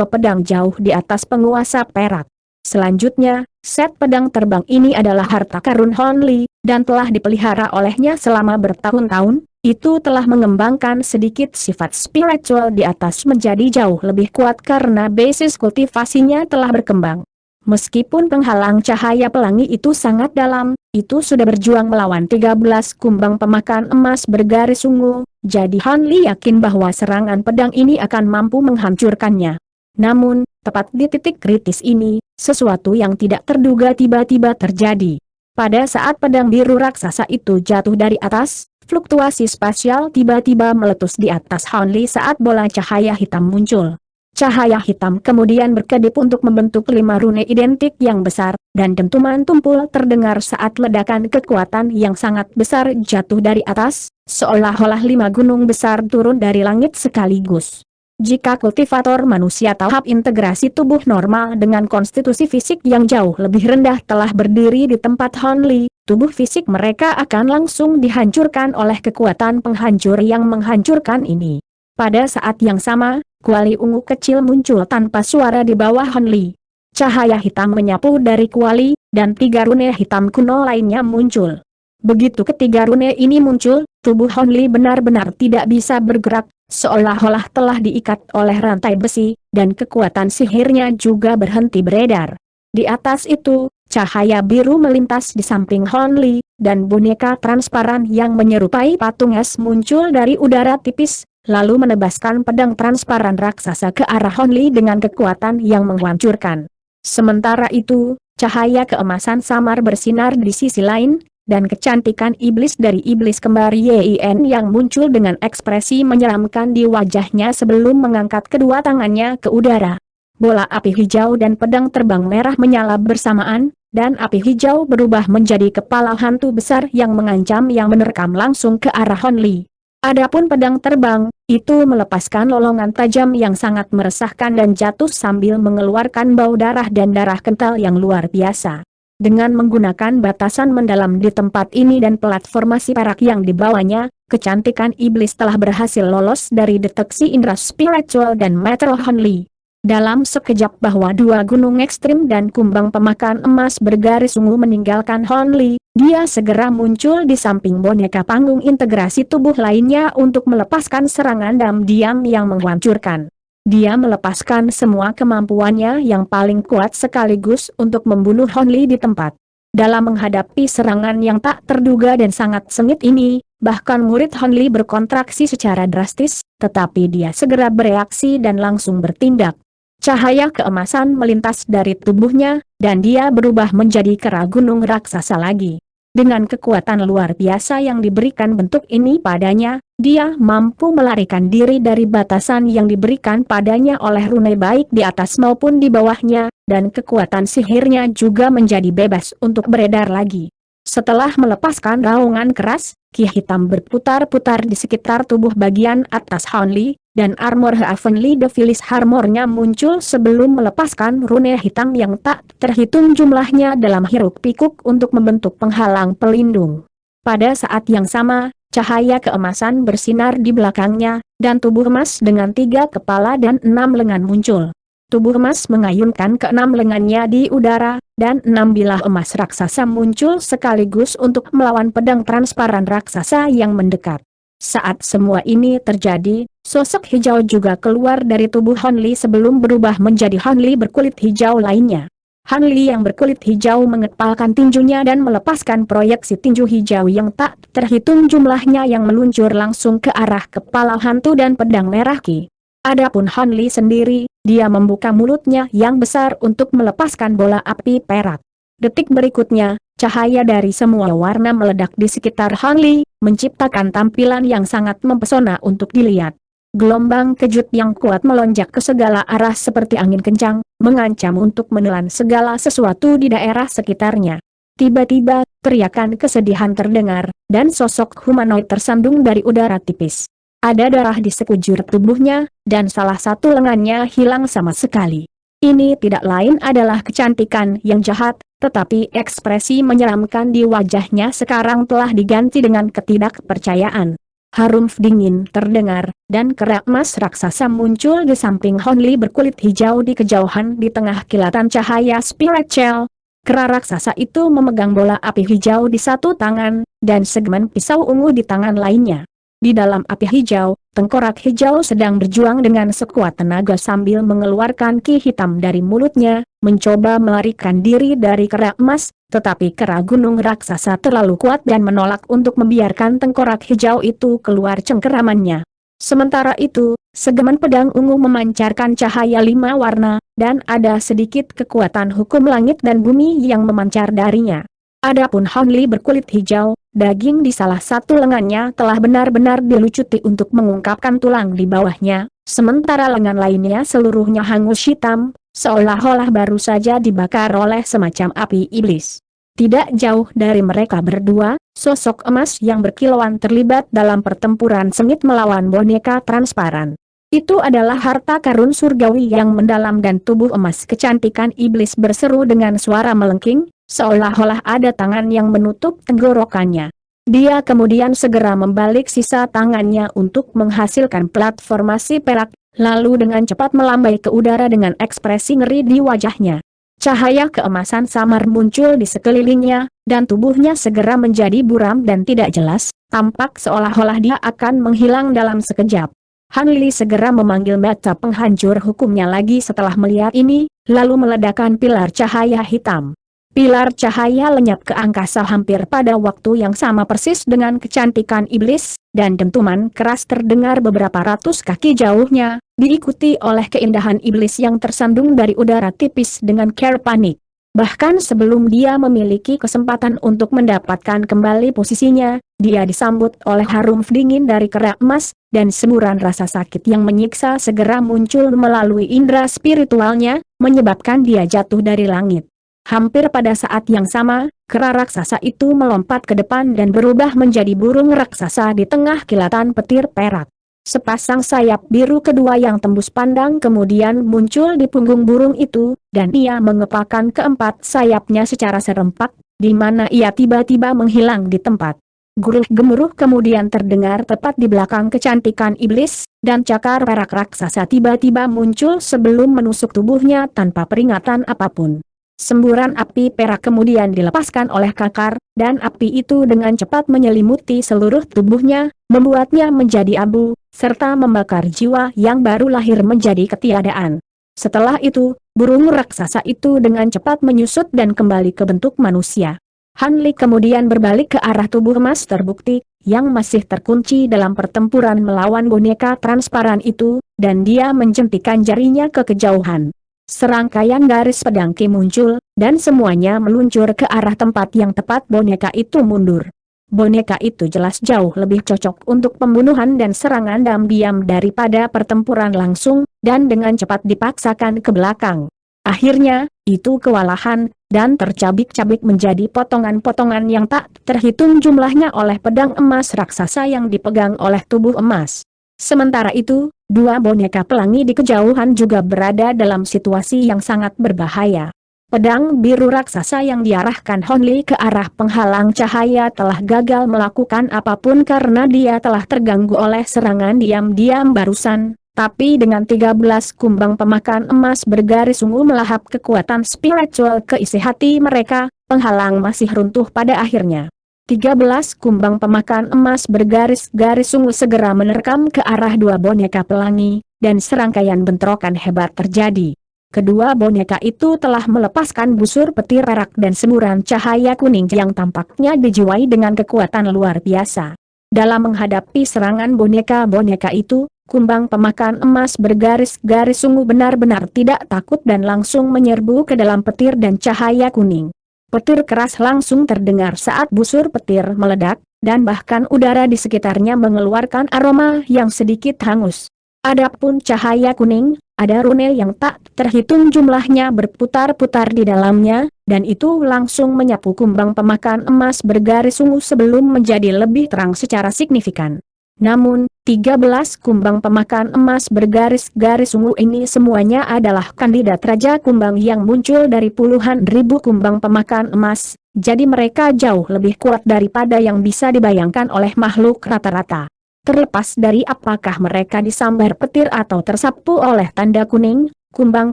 pedang jauh di atas penguasa perak. Selanjutnya, set pedang terbang ini adalah harta karun Hon Li, dan telah dipelihara olehnya selama bertahun-tahun. Itu telah mengembangkan sedikit sifat spiritual di atas menjadi jauh lebih kuat karena basis kultivasinya telah berkembang. Meskipun penghalang cahaya pelangi itu sangat dalam, itu sudah berjuang melawan 13 kumbang pemakan emas bergaris ungu, jadi Han Li yakin bahwa serangan pedang ini akan mampu menghancurkannya. Namun, tepat di titik kritis ini, sesuatu yang tidak terduga tiba-tiba terjadi. Pada saat pedang biru raksasa itu jatuh dari atas, fluktuasi spasial tiba-tiba meletus di atas Han Li saat bola cahaya hitam muncul. Cahaya hitam kemudian berkedip untuk membentuk 5 rune identik yang besar, dan dentuman tumpul terdengar saat ledakan kekuatan yang sangat besar jatuh dari atas, seolah-olah 5 gunung besar turun dari langit sekaligus. Jika kultivator manusia tahap integrasi tubuh normal dengan konstitusi fisik yang jauh lebih rendah telah berdiri di tempat Hon Li, tubuh fisik mereka akan langsung dihancurkan oleh kekuatan penghancur yang menghancurkan ini. Pada saat yang sama, kuali ungu kecil muncul tanpa suara di bawah Hon Li. Cahaya hitam menyapu dari kuali, dan 3 rune hitam kuno lainnya muncul. Begitu ketiga rune ini muncul, tubuh Hon Li benar-benar tidak bisa bergerak, seolah-olah telah diikat oleh rantai besi, dan kekuatan sihirnya juga berhenti beredar. Di atas itu, cahaya biru melintas di samping Hon Li, dan boneka transparan yang menyerupai patung es muncul dari udara tipis, lalu menebaskan pedang transparan raksasa ke arah Hon Li dengan kekuatan yang menghancurkan. Sementara itu, cahaya keemasan samar bersinar di sisi lain, dan kecantikan iblis dari iblis kembar Yin yang muncul dengan ekspresi menyeramkan di wajahnya sebelum mengangkat kedua tangannya ke udara. Bola api hijau dan pedang terbang merah menyala bersamaan, dan api hijau berubah menjadi kepala hantu besar yang mengancam yang menerkam langsung ke arah Hon Li. Adapun pedang terbang, itu melepaskan lolongan tajam yang sangat meresahkan dan jatuh sambil mengeluarkan bau darah dan darah kental yang luar biasa. Dengan menggunakan batasan mendalam di tempat ini dan platformasi perak yang dibawanya, kecantikan iblis telah berhasil lolos dari deteksi indera spiritual dan metal Hon Li. Dalam sekejap bahwa 2 gunung ekstrim dan kumbang pemakan emas bergaris ungu meninggalkan Hon Li, dia segera muncul di samping boneka panggung integrasi tubuh lainnya untuk melepaskan serangan diam-diam yang menghancurkan. Dia melepaskan semua kemampuannya yang paling kuat sekaligus untuk membunuh Hon Li di tempat. Dalam menghadapi serangan yang tak terduga dan sangat sengit ini, bahkan murid Hon Li berkontraksi secara drastis, tetapi dia segera bereaksi dan langsung bertindak. Cahaya keemasan melintas dari tubuhnya, dan dia berubah menjadi kera gunung raksasa lagi. Dengan kekuatan luar biasa yang diberikan bentuk ini padanya, dia mampu melarikan diri dari batasan yang diberikan padanya oleh rune baik di atas maupun di bawahnya, dan kekuatan sihirnya juga menjadi bebas untuk beredar lagi. Setelah melepaskan raungan keras, ki hitam berputar-putar di sekitar tubuh bagian atas Hon Li, dan armor Heavenly Devilis Armornya muncul sebelum melepaskan rune hitam yang tak terhitung jumlahnya dalam hiruk pikuk untuk membentuk penghalang pelindung. Pada saat yang sama, cahaya keemasan bersinar di belakangnya, dan tubuh emas dengan 3 kepala dan 6 lengan muncul. Tubuh emas mengayunkan ke-6 lengannya di udara, dan 6 bilah emas raksasa muncul sekaligus untuk melawan pedang transparan raksasa yang mendekat. Saat semua ini terjadi, sosok hijau juga keluar dari tubuh Hon Li sebelum berubah menjadi Hon Li berkulit hijau lainnya. Hon Li yang berkulit hijau mengepalkan tinjunya dan melepaskan proyeksi tinju hijau yang tak terhitung jumlahnya yang meluncur langsung ke arah kepala hantu dan pedang merah Ki. Adapun Hon Li sendiri, dia membuka mulutnya yang besar untuk melepaskan bola api perak. Detik berikutnya, cahaya dari semua warna meledak di sekitar Hon Li, menciptakan tampilan yang sangat mempesona untuk dilihat. Gelombang kejut yang kuat melonjak ke segala arah seperti angin kencang, mengancam untuk menelan segala sesuatu di daerah sekitarnya. Tiba-tiba, teriakan kesedihan terdengar, dan sosok humanoid tersandung dari udara tipis. Ada darah di sekujur tubuhnya, dan salah satu lengannya hilang sama sekali. Ini tidak lain adalah kecantikan yang jahat, tetapi ekspresi menyeramkan di wajahnya sekarang telah diganti dengan ketidakpercayaan. Harum dingin terdengar, dan kerak emas raksasa muncul di samping Hon Li berkulit hijau di kejauhan di tengah kilatan cahaya spiritual. Kera raksasa itu memegang bola api hijau di satu tangan, dan segemen pisau ungu di tangan lainnya. Di dalam api hijau, tengkorak hijau sedang berjuang dengan sekuat tenaga sambil mengeluarkan ki hitam dari mulutnya, mencoba melarikan diri dari kera emas, tetapi kera gunung raksasa terlalu kuat dan menolak untuk membiarkan tengkorak hijau itu keluar cengkeramannya. Sementara itu, segeman pedang ungu memancarkan cahaya 5 warna, dan ada sedikit kekuatan hukum langit dan bumi yang memancar darinya. Adapun Hon Li berkulit hijau, daging di salah satu lengannya telah benar-benar dilucuti untuk mengungkapkan tulang di bawahnya, sementara lengan lainnya seluruhnya hangus hitam, seolah-olah baru saja dibakar oleh semacam api iblis. Tidak jauh dari mereka berdua, sosok emas yang berkilauan terlibat dalam pertempuran sengit melawan boneka transparan. Itu adalah harta karun surgawi yang mendalam dan tubuh emas kecantikan iblis berseru dengan suara melengking, seolah-olah ada tangan yang menutup tenggorokannya. Dia kemudian segera membalik sisa tangannya untuk menghasilkan platformasi perak, lalu dengan cepat melambai ke udara dengan ekspresi ngeri di wajahnya. Cahaya keemasan samar muncul di sekelilingnya, dan tubuhnya segera menjadi buram dan tidak jelas, tampak seolah-olah dia akan menghilang dalam sekejap. Han Li segera memanggil mata penghancur hukumnya lagi setelah melihat ini, lalu meledakkan pilar cahaya hitam. Pilar cahaya lenyap ke angkasa hampir pada waktu yang sama persis dengan kecantikan iblis, dan dentuman keras terdengar beberapa ratus kaki jauhnya, diikuti oleh keindahan iblis yang tersandung dari udara tipis dengan care panik. Bahkan sebelum dia memiliki kesempatan untuk mendapatkan kembali posisinya, dia disambut oleh harum dingin dari kerak emas, dan semburan rasa sakit yang menyiksa segera muncul melalui indera spiritualnya, menyebabkan dia jatuh dari langit. Hampir pada saat yang sama, kera raksasa itu melompat ke depan dan berubah menjadi burung raksasa di tengah kilatan petir perak. Sepasang sayap biru kedua yang tembus pandang kemudian muncul di punggung burung itu, dan ia mengepakkan keempat sayapnya secara serempak, di mana ia tiba-tiba menghilang di tempat. Guruh gemuruh kemudian terdengar tepat di belakang kecantikan iblis, dan cakar perak raksasa tiba-tiba muncul sebelum menusuk tubuhnya tanpa peringatan apapun. Semburan api perak kemudian dilepaskan oleh Kakar, dan api itu dengan cepat menyelimuti seluruh tubuhnya, membuatnya menjadi abu, serta membakar jiwa yang baru lahir menjadi ketiadaan. Setelah itu, burung raksasa itu dengan cepat menyusut dan kembali ke bentuk manusia. Han Li kemudian berbalik ke arah tubuh emas terbukti, yang masih terkunci dalam pertempuran melawan boneka transparan itu, dan dia menjentikan jarinya ke kejauhan. Serangkaian garis pedang Ki muncul, dan semuanya meluncur ke arah tempat yang tepat boneka itu mundur. Boneka itu jelas jauh lebih cocok untuk pembunuhan dan serangan diam-diam daripada pertempuran langsung, dan dengan cepat dipaksakan ke belakang. Akhirnya, itu kewalahan, dan tercabik-cabik menjadi potongan-potongan yang tak terhitung jumlahnya oleh pedang emas raksasa yang dipegang oleh tubuh emas. Sementara itu, dua boneka pelangi di kejauhan juga berada dalam situasi yang sangat berbahaya. Pedang biru raksasa yang diarahkan Hon Li ke arah penghalang cahaya telah gagal melakukan apapun karena dia telah terganggu oleh serangan diam-diam barusan, tapi dengan 13 kumbang pemakan emas bergaris ungu melahap kekuatan spiritual ke isi hati mereka, penghalang masih runtuh pada akhirnya. 13 kumbang pemakan emas bergaris-garis ungu segera menerkam ke arah dua boneka pelangi, dan serangkaian bentrokan hebat terjadi. Kedua boneka itu telah melepaskan busur petir perak dan semburan cahaya kuning yang tampaknya dijiwai dengan kekuatan luar biasa. Dalam menghadapi serangan boneka-boneka itu, kumbang pemakan emas bergaris-garis ungu benar-benar tidak takut dan langsung menyerbu ke dalam petir dan cahaya kuning. Petir keras langsung terdengar saat busur petir meledak, dan bahkan udara di sekitarnya mengeluarkan aroma yang sedikit hangus. Adapun cahaya kuning, ada rune yang tak terhitung jumlahnya berputar-putar di dalamnya, dan itu langsung menyapu kumbang pemakan emas bergaris ungu sebelum menjadi lebih terang secara signifikan. Namun, 13 kumbang pemakan emas bergaris-garis ungu ini semuanya adalah kandidat Raja Kumbang yang muncul dari puluhan ribu kumbang pemakan emas, jadi mereka jauh lebih kuat daripada yang bisa dibayangkan oleh makhluk rata-rata. Terlepas dari apakah mereka disambar petir atau tersapu oleh tanda kuning, kumbang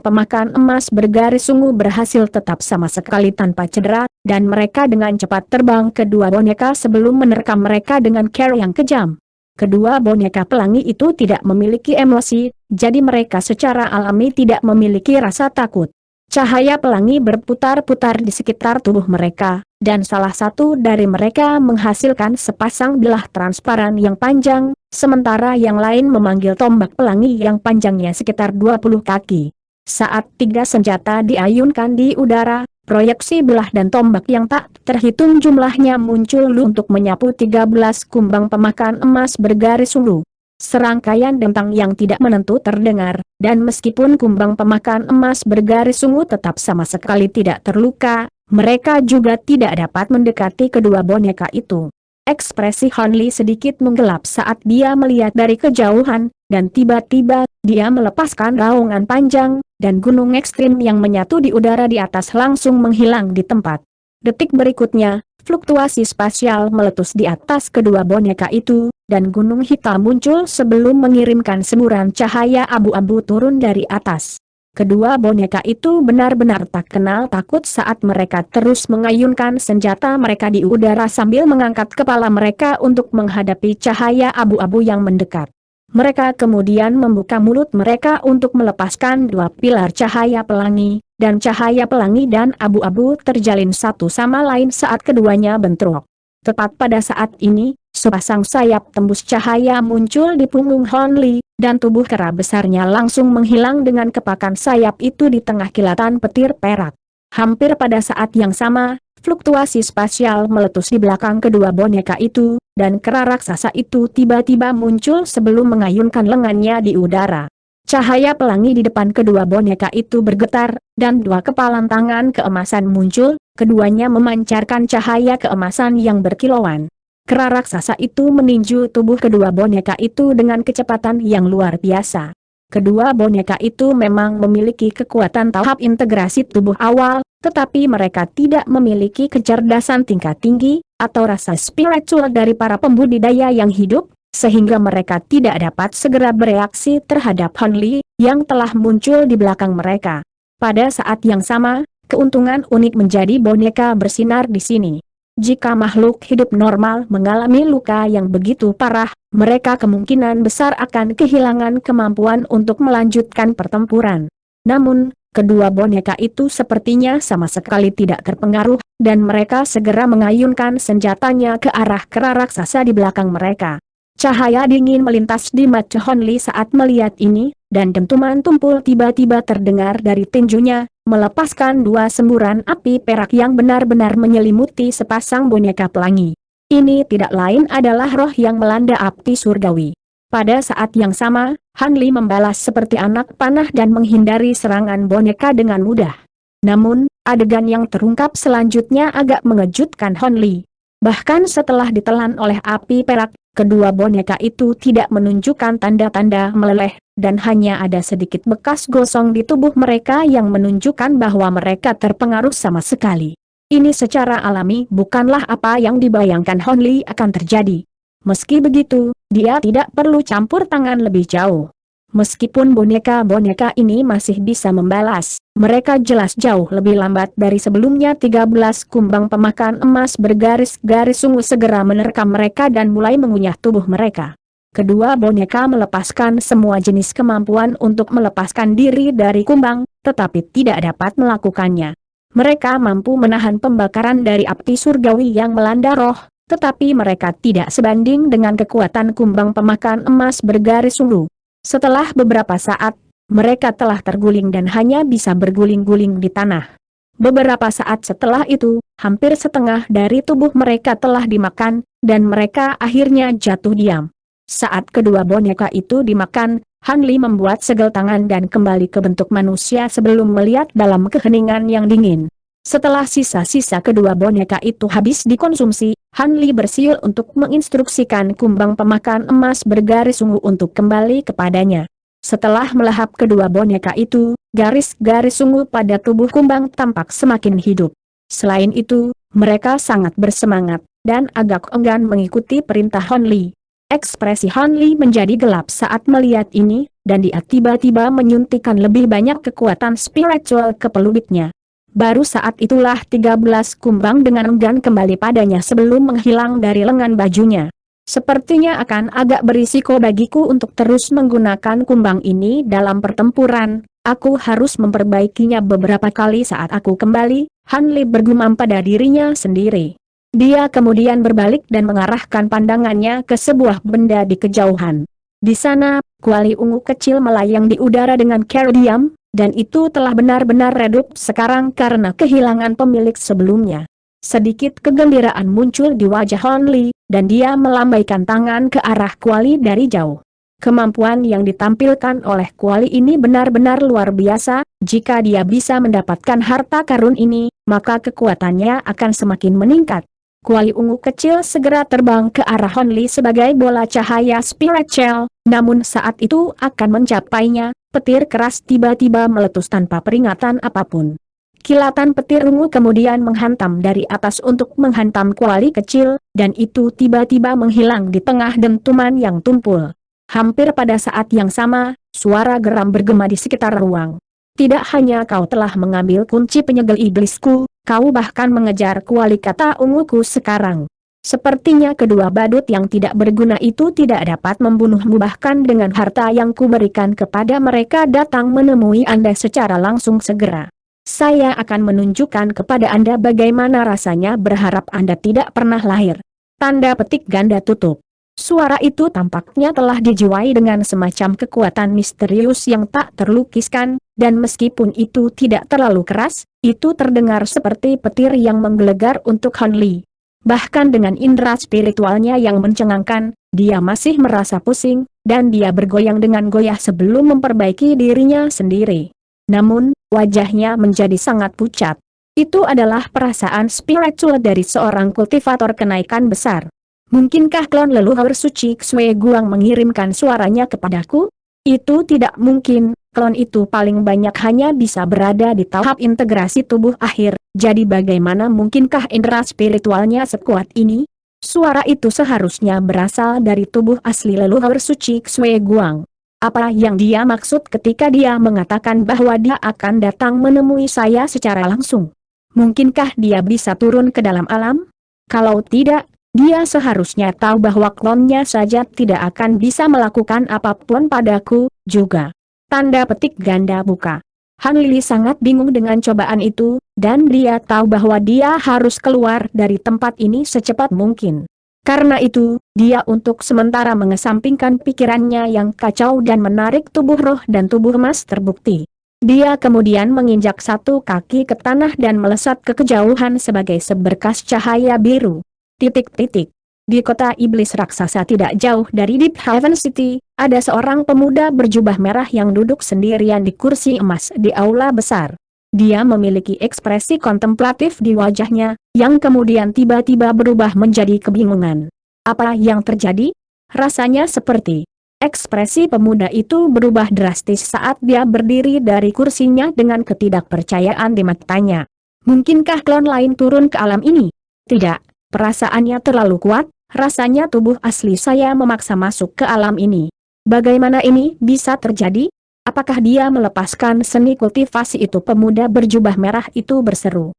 pemakan emas bergaris ungu berhasil tetap sama sekali tanpa cedera, dan mereka dengan cepat terbang ke dua boneka sebelum menerkam mereka dengan cara yang kejam. Kedua boneka pelangi itu tidak memiliki emosi, jadi mereka secara alami tidak memiliki rasa takut. Cahaya pelangi berputar-putar di sekitar tubuh mereka, dan salah satu dari mereka menghasilkan sepasang bilah transparan yang panjang, sementara yang lain memanggil tombak pelangi yang panjangnya sekitar 20 kaki. Saat tiga senjata diayunkan di udara, proyeksi bilah dan tombak yang tak terhitung jumlahnya muncul untuk menyapu 13 kumbang pemakan emas bergaris ungu. Serangkaian dentang yang tidak menentu terdengar, dan meskipun kumbang pemakan emas bergaris ungu tetap sama sekali tidak terluka, mereka juga tidak dapat mendekati kedua boneka itu. Ekspresi Han Li sedikit menggelap saat dia melihat dari kejauhan, dan tiba-tiba, dia melepaskan raungan panjang, dan gunung ekstrim yang menyatu di udara di atas langsung menghilang di tempat. Detik berikutnya, fluktuasi spasial meletus di atas kedua boneka itu, dan gunung hitam muncul sebelum mengirimkan semburan cahaya abu-abu turun dari atas. Kedua boneka itu benar-benar tak kenal takut saat mereka terus mengayunkan senjata mereka di udara sambil mengangkat kepala mereka untuk menghadapi cahaya abu-abu yang mendekat. Mereka kemudian membuka mulut mereka untuk melepaskan dua pilar cahaya pelangi, dan cahaya pelangi dan abu-abu terjalin satu sama lain saat keduanya bentrok. Tepat pada saat ini, sepasang sayap tembus cahaya muncul di punggung Han Li, dan tubuh kera besarnya langsung menghilang dengan kepakan sayap itu di tengah kilatan petir perak. Hampir pada saat yang sama, fluktuasi spasial meletus di belakang kedua boneka itu, dan kera raksasa itu tiba-tiba muncul sebelum mengayunkan lengannya di udara. Cahaya pelangi di depan kedua boneka itu bergetar, dan dua kepalan tangan keemasan muncul, keduanya memancarkan cahaya keemasan yang berkilauan. Kera raksasa itu meninju tubuh kedua boneka itu dengan kecepatan yang luar biasa. Kedua boneka itu memang memiliki kekuatan tahap integrasi tubuh awal, tetapi mereka tidak memiliki kecerdasan tingkat tinggi, atau rasa spiritual dari para pembudidaya yang hidup, sehingga mereka tidak dapat segera bereaksi terhadap Han Li, yang telah muncul di belakang mereka. Pada saat yang sama, keuntungan unik menjadi boneka bersinar di sini. Jika makhluk hidup normal mengalami luka yang begitu parah, mereka kemungkinan besar akan kehilangan kemampuan untuk melanjutkan pertempuran. Namun, kedua boneka itu sepertinya sama sekali tidak terpengaruh, dan mereka segera mengayunkan senjatanya ke arah kera raksasa di belakang mereka. Cahaya dingin melintas di mata Han Li saat melihat ini, dan dentuman tumpul tiba-tiba terdengar dari tinjunya, melepaskan dua semburan api perak yang benar-benar menyelimuti sepasang boneka pelangi. Ini tidak lain adalah roh yang melanda api surgawi. Pada saat yang sama, Han Li membalas seperti anak panah dan menghindari serangan boneka dengan mudah. Namun, adegan yang terungkap selanjutnya agak mengejutkan Han Li. Bahkan setelah ditelan oleh api perak, kedua boneka itu tidak menunjukkan tanda-tanda meleleh, dan hanya ada sedikit bekas gosong di tubuh mereka yang menunjukkan bahwa mereka terpengaruh sama sekali. Ini secara alami bukanlah apa yang dibayangkan Han Li akan terjadi. Meski begitu, dia tidak perlu campur tangan lebih jauh. Meskipun boneka-boneka ini masih bisa membalas, mereka jelas jauh lebih lambat dari sebelumnya. 13 kumbang pemakan emas bergaris-garis ungu segera menerkam mereka dan mulai mengunyah tubuh mereka. Kedua boneka melepaskan semua jenis kemampuan untuk melepaskan diri dari kumbang, tetapi tidak dapat melakukannya. Mereka mampu menahan pembakaran dari api surgawi yang melanda roh, tetapi mereka tidak sebanding dengan kekuatan kumbang pemakan emas bergaris ungu. Setelah beberapa saat, mereka telah terguling dan hanya bisa berguling-guling di tanah. Beberapa saat setelah itu, hampir setengah dari tubuh mereka telah dimakan, dan mereka akhirnya jatuh diam. Saat kedua boneka itu dimakan, Han Li membuat segel tangan dan kembali ke bentuk manusia sebelum melihat dalam keheningan yang dingin. Setelah sisa-sisa kedua boneka itu habis dikonsumsi, Han Li bersiul untuk menginstruksikan kumbang pemakan emas bergaris ungu untuk kembali kepadanya. Setelah melahap kedua boneka itu, garis-garis ungu pada tubuh kumbang tampak semakin hidup. Selain itu, mereka sangat bersemangat, dan agak enggan mengikuti perintah Han Li. Ekspresi Han Li menjadi gelap saat melihat ini, dan dia tiba-tiba menyuntikkan lebih banyak kekuatan spiritual ke pelubitnya. Baru saat itulah 13 kumbang dengan enggan kembali padanya sebelum menghilang dari lengan bajunya. Sepertinya akan agak berisiko bagiku untuk terus menggunakan kumbang ini dalam pertempuran, aku harus memperbaikinya beberapa kali saat aku kembali, Han Li bergumam pada dirinya sendiri. Dia kemudian berbalik dan mengarahkan pandangannya ke sebuah benda di kejauhan. Di sana, kuali ungu kecil melayang di udara dengan cara diam, dan itu telah benar-benar redup sekarang karena kehilangan pemilik sebelumnya. Sedikit kegembiraan muncul di wajah Han Li, dan dia melambaikan tangan ke arah kuali dari jauh. Kemampuan yang ditampilkan oleh kuali ini benar-benar luar biasa, jika dia bisa mendapatkan harta karun ini, maka kekuatannya akan semakin meningkat. Kuali ungu kecil segera terbang ke arah Han Li sebagai bola cahaya spiritual, namun saat itu akan mencapainya, petir keras tiba-tiba meletus tanpa peringatan apapun. Kilatan petir ungu kemudian menghantam dari atas untuk menghantam kuali kecil, dan itu tiba-tiba menghilang di tengah dentuman yang tumpul. Hampir pada saat yang sama, suara geram bergema di sekitar ruang. Tidak hanya kau telah mengambil kunci penyegel iblisku, kau bahkan mengejar kuali kata unguku sekarang. Sepertinya kedua badut yang tidak berguna itu tidak dapat membunuhmu, bahkan dengan harta yang kuberikan kepada mereka datang menemui Anda secara langsung segera. Saya akan menunjukkan kepada Anda bagaimana rasanya berharap Anda tidak pernah lahir. Tanda petik ganda tutup. Suara itu tampaknya telah dijiwai dengan semacam kekuatan misterius yang tak terlukiskan, dan meskipun itu tidak terlalu keras, itu terdengar seperti petir yang menggelegar untuk Han Li. Bahkan dengan indera spiritualnya yang mencengangkan, dia masih merasa pusing, dan dia bergoyang dengan goyah sebelum memperbaiki dirinya sendiri. Namun, wajahnya menjadi sangat pucat. Itu adalah perasaan spiritual dari seorang kultivator kenaikan besar. Mungkinkah klon leluhur suci Xue Guang mengirimkan suaranya kepadaku? Itu tidak mungkin, klon itu paling banyak hanya bisa berada di tahap integrasi tubuh akhir, jadi bagaimana mungkinkah indera spiritualnya sekuat ini? Suara itu seharusnya berasal dari tubuh asli leluhur suci Xue Guang. Apa yang dia maksud ketika dia mengatakan bahwa dia akan datang menemui saya secara langsung? Mungkinkah dia bisa turun ke dalam alam? Kalau tidak, dia seharusnya tahu bahwa klonnya saja tidak akan bisa melakukan apapun padaku, juga. Tanda petik ganda buka. Han Li sangat bingung dengan cobaan itu, dan dia tahu bahwa dia harus keluar dari tempat ini secepat mungkin. Karena itu, dia untuk sementara mengesampingkan pikirannya yang kacau dan menarik tubuh roh dan tubuh emas terbukti. Dia kemudian menginjak satu kaki ke tanah dan melesat ke kejauhan sebagai seberkas cahaya biru. Di kota iblis raksasa tidak jauh dari Deep Haven City, ada seorang pemuda berjubah merah yang duduk sendirian di kursi emas di aula besar. Dia memiliki ekspresi kontemplatif di wajahnya, yang kemudian tiba-tiba berubah menjadi kebingungan. Apa yang terjadi? Rasanya seperti ekspresi pemuda itu berubah drastis saat dia berdiri dari kursinya dengan ketidakpercayaan di matanya. Mungkinkah klon lain turun ke alam ini? Tidak. Perasaannya terlalu kuat, rasanya tubuh asli saya memaksa masuk ke alam ini. Bagaimana ini bisa terjadi? Apakah dia melepaskan seni kultivasi itu? Pemuda berjubah merah itu berseru.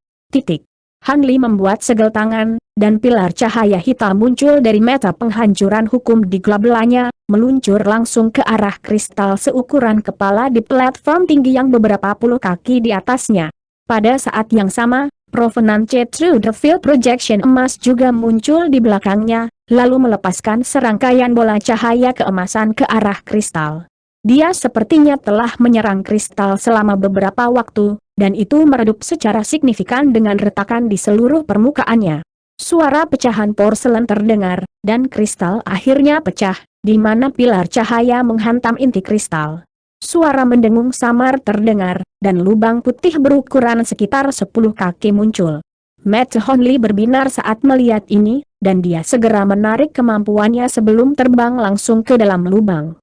Han Li membuat segel tangan, dan pilar cahaya hitam muncul dari mata penghancuran hukum di glabelanya, meluncur langsung ke arah kristal seukuran kepala di platform tinggi yang beberapa puluh kaki di atasnya. Pada saat yang sama, Provenance True the Field Projection emas juga muncul di belakangnya, lalu melepaskan serangkaian bola cahaya keemasan ke arah kristal. Dia sepertinya telah menyerang kristal selama beberapa waktu, dan itu meredup secara signifikan dengan retakan di seluruh permukaannya. Suara pecahan porselen terdengar, dan kristal akhirnya pecah, di mana pilar cahaya menghantam inti kristal. Suara mendengung samar terdengar, dan lubang putih berukuran sekitar 10 kaki muncul. Mata Han Li berbinar saat melihat ini, dan dia segera menarik kemampuannya sebelum terbang langsung ke dalam lubang.